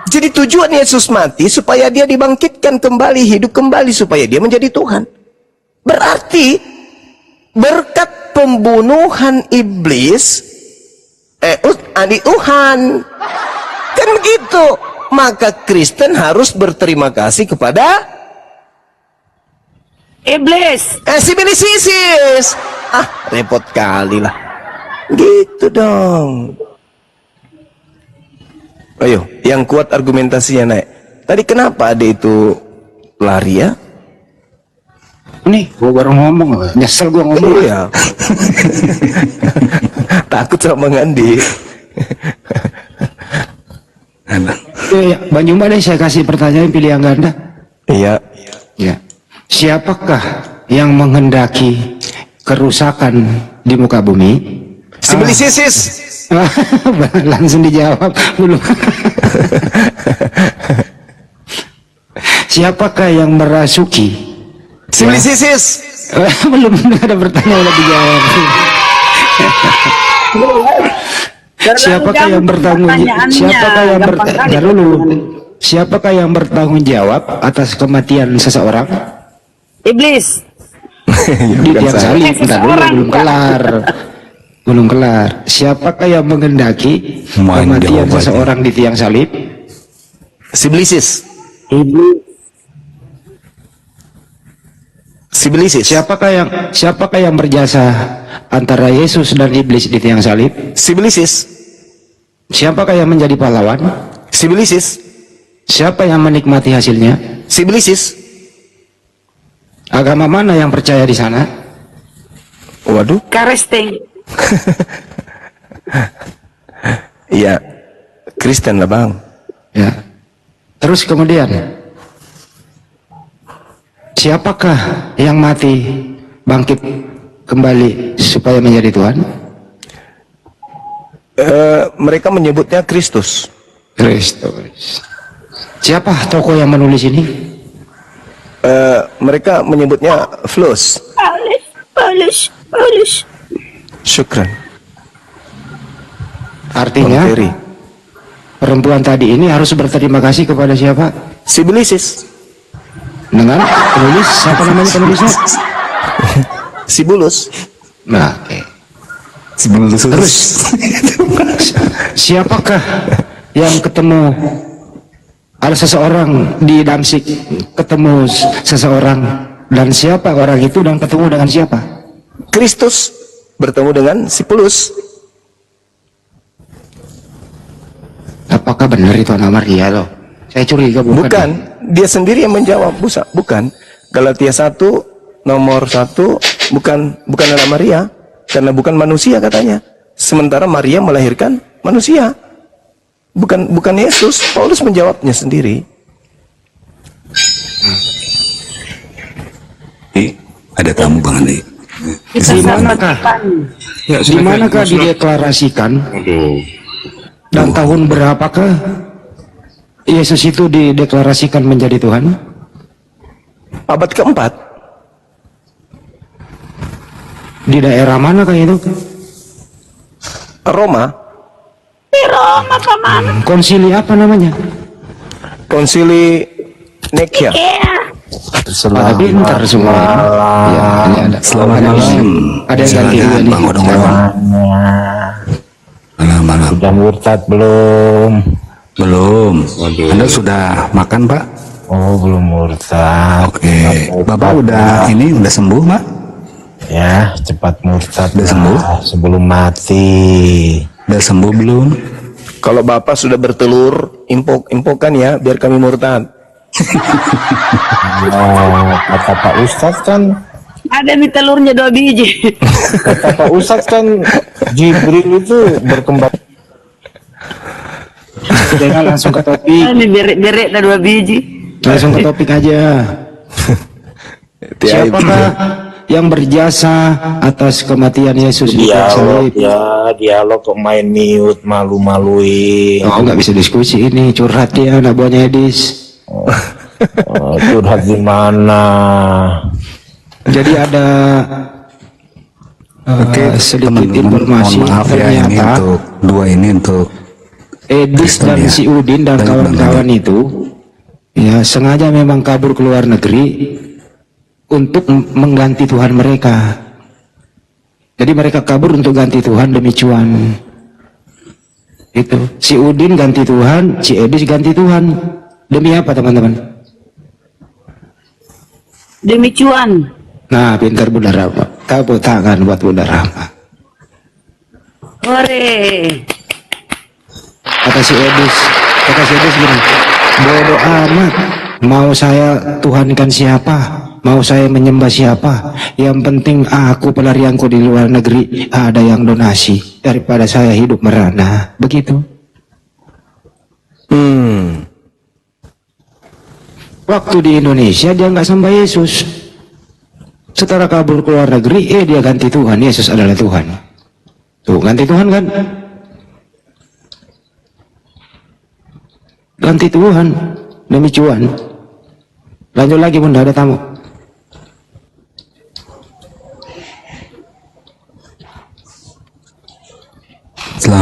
[SPEAKER 1] Jadi tujuan Yesus mati supaya dia dibangkitkan kembali, hidup kembali supaya dia menjadi Tuhan. Berarti berkat pembunuhan iblis Tuhan. Kan Kan begitu. Maka Kristen harus berterima kasih kepada
[SPEAKER 6] Iblis.
[SPEAKER 1] Sibilis Isis. Repot kali lah. Gitu dong. Ayo, yang kuat argumentasinya naik. Tadi kenapa ada itu lari ya?
[SPEAKER 8] Nih, gua baru ngomong, nyesel gua ngomong.
[SPEAKER 1] Iya. Takut sama Bang Andi.
[SPEAKER 8] Ya, Bang Jumba deh, saya kasih pertanyaan pilihan ganda.
[SPEAKER 1] Iya.
[SPEAKER 8] Ya. Siapakah yang menghendaki kerusakan di muka bumi?
[SPEAKER 1] Sibilis Isis.
[SPEAKER 8] Langsung dijawab belum. Siapakah yang merasuki?
[SPEAKER 1] Sibilis Isis.
[SPEAKER 8] Belum ada pertanyaan udah dijawab. Siapakah yang bertanggung Siapakah yang bertanggung jawab atas kematian seseorang?
[SPEAKER 6] Iblis.
[SPEAKER 8] Di tiang salib. Bentar dulu, belum kelar. Siapakah yang menghendaki kematian seseorang di tiang salib?
[SPEAKER 1] Sibilis Isis.
[SPEAKER 8] Sibilis. Siapakah yang berjasa antara Yesus dan iblis di tiang salib?
[SPEAKER 1] Sibilis Isis.
[SPEAKER 8] Siapakah yang menjadi pahlawan?
[SPEAKER 1] Sibilis Isis.
[SPEAKER 8] Siapa yang menikmati hasilnya?
[SPEAKER 1] Sibilis Isis.
[SPEAKER 8] Agama mana yang percaya di sana?
[SPEAKER 1] Waduh.
[SPEAKER 6] Karesteng.
[SPEAKER 1] Iya, Kristen lah Bang.
[SPEAKER 8] Ya. Terus kemudian, siapakah yang mati bangkit kembali supaya menjadi Tuhan?
[SPEAKER 1] Mereka menyebutnya Kristus.
[SPEAKER 8] Kristus. Siapa tokoh yang menulis ini?
[SPEAKER 1] Mereka menyebutnya Flus.
[SPEAKER 6] Paulus.
[SPEAKER 1] Syukran.
[SPEAKER 8] Artinya, perempuan tadi ini harus berterima kasih kepada siapa?
[SPEAKER 1] Sibilis Isis.
[SPEAKER 8] Dengan penulis, siapa namanya penulisnya?
[SPEAKER 1] Sibulus.
[SPEAKER 8] Nah, oke.
[SPEAKER 5] Terus
[SPEAKER 8] Siapakah yang ketemu ada seseorang di Damsik ketemu seseorang, dan siapa orang itu dan ketemu dengan siapa?
[SPEAKER 1] Kristus bertemu dengan Sibulus.
[SPEAKER 8] Apakah benar itu anak Maria loh? Saya curiga
[SPEAKER 1] Bukan, dia sendiri yang menjawab, bukan. Galatia 1 nomor 1 bukan anak Maria, karena bukan manusia katanya. Sementara Maria melahirkan manusia. Bukan Yesus. Paulus menjawabnya sendiri.
[SPEAKER 5] Ada tamu Bang Andi.
[SPEAKER 8] Di manakah dideklarasikan dan tahun berapakah Yesus itu dideklarasikan menjadi Tuhan?
[SPEAKER 1] Abad keempat.
[SPEAKER 8] Di daerah manakah itu?
[SPEAKER 1] Roma.
[SPEAKER 8] Konsili apa namanya?
[SPEAKER 1] Konsili Nikia.
[SPEAKER 8] Pada pintar semua. Ya, ini ada.
[SPEAKER 5] Selamat malam.
[SPEAKER 8] Ada yang ganti juga nih.
[SPEAKER 5] Bang Odong-Odong. Malam.
[SPEAKER 9] Sudah murtad belum?
[SPEAKER 5] Belum. Anda sudah makan Pak?
[SPEAKER 9] Oh, belum murtad.
[SPEAKER 5] Oke. Bapak udah sembuh Pak?
[SPEAKER 9] Ya, cepat murtad.
[SPEAKER 5] Udah sembuh?
[SPEAKER 9] Sebelum mati.
[SPEAKER 5] Udah sembuh belum?
[SPEAKER 1] Kalau Bapak sudah bertelur, impokan ya, biar kami murtad.
[SPEAKER 9] Kata Pak Ustadz kan,
[SPEAKER 6] Ada nih telurnya 2 biji.
[SPEAKER 9] kata Pak Ustadz kan, Jibril itu berkembang.
[SPEAKER 8] Jangan langsung ke topik.
[SPEAKER 6] Ini beret-beret ada 2 biji.
[SPEAKER 8] Langsung ke topik aja. Siapakah yang berjasa atas kematian Yesus di tiang salib?
[SPEAKER 9] Dialog kok main mute, malu-maluin.
[SPEAKER 8] Oh, nggak bisa diskusi ini, curhat dia anak buahnya Edis.
[SPEAKER 9] Curhat di mana?
[SPEAKER 8] Jadi ada sedikit informasi,
[SPEAKER 5] mohon maaf ya, ini
[SPEAKER 8] ternyata
[SPEAKER 5] untuk dua ini untuk
[SPEAKER 8] Edis
[SPEAKER 5] Kristen
[SPEAKER 8] dan
[SPEAKER 5] ya.
[SPEAKER 8] si Udin dan
[SPEAKER 5] Dan
[SPEAKER 8] kawan-kawan itu ya sengaja memang kabur ke luar negeri untuk mengganti Tuhan mereka. Jadi mereka kabur untuk ganti Tuhan demi cuan. Itu si Udin ganti Tuhan, si Edis ganti Tuhan. Demi apa teman-teman?
[SPEAKER 6] Demi cuan.
[SPEAKER 8] Nah, pintar Bunda Rama. Tepuk tangan buat Bunda Rama.
[SPEAKER 6] Hore.
[SPEAKER 8] Kata si Edis gini, bodoh amat. Mau saya tuhankan siapa? Mau saya menyembah siapa? Yang penting aku pelarianku di luar negeri ada yang donasi daripada saya hidup merana. Begitu. Waktu di Indonesia dia nggak sembah Yesus. Setelah kabur ke luar negeri, dia ganti Tuhan. Yesus adalah Tuhan. Tuh, ganti Tuhan kan? Ganti Tuhan demi cuan. Lanjut lagi Bunda, ada tamu.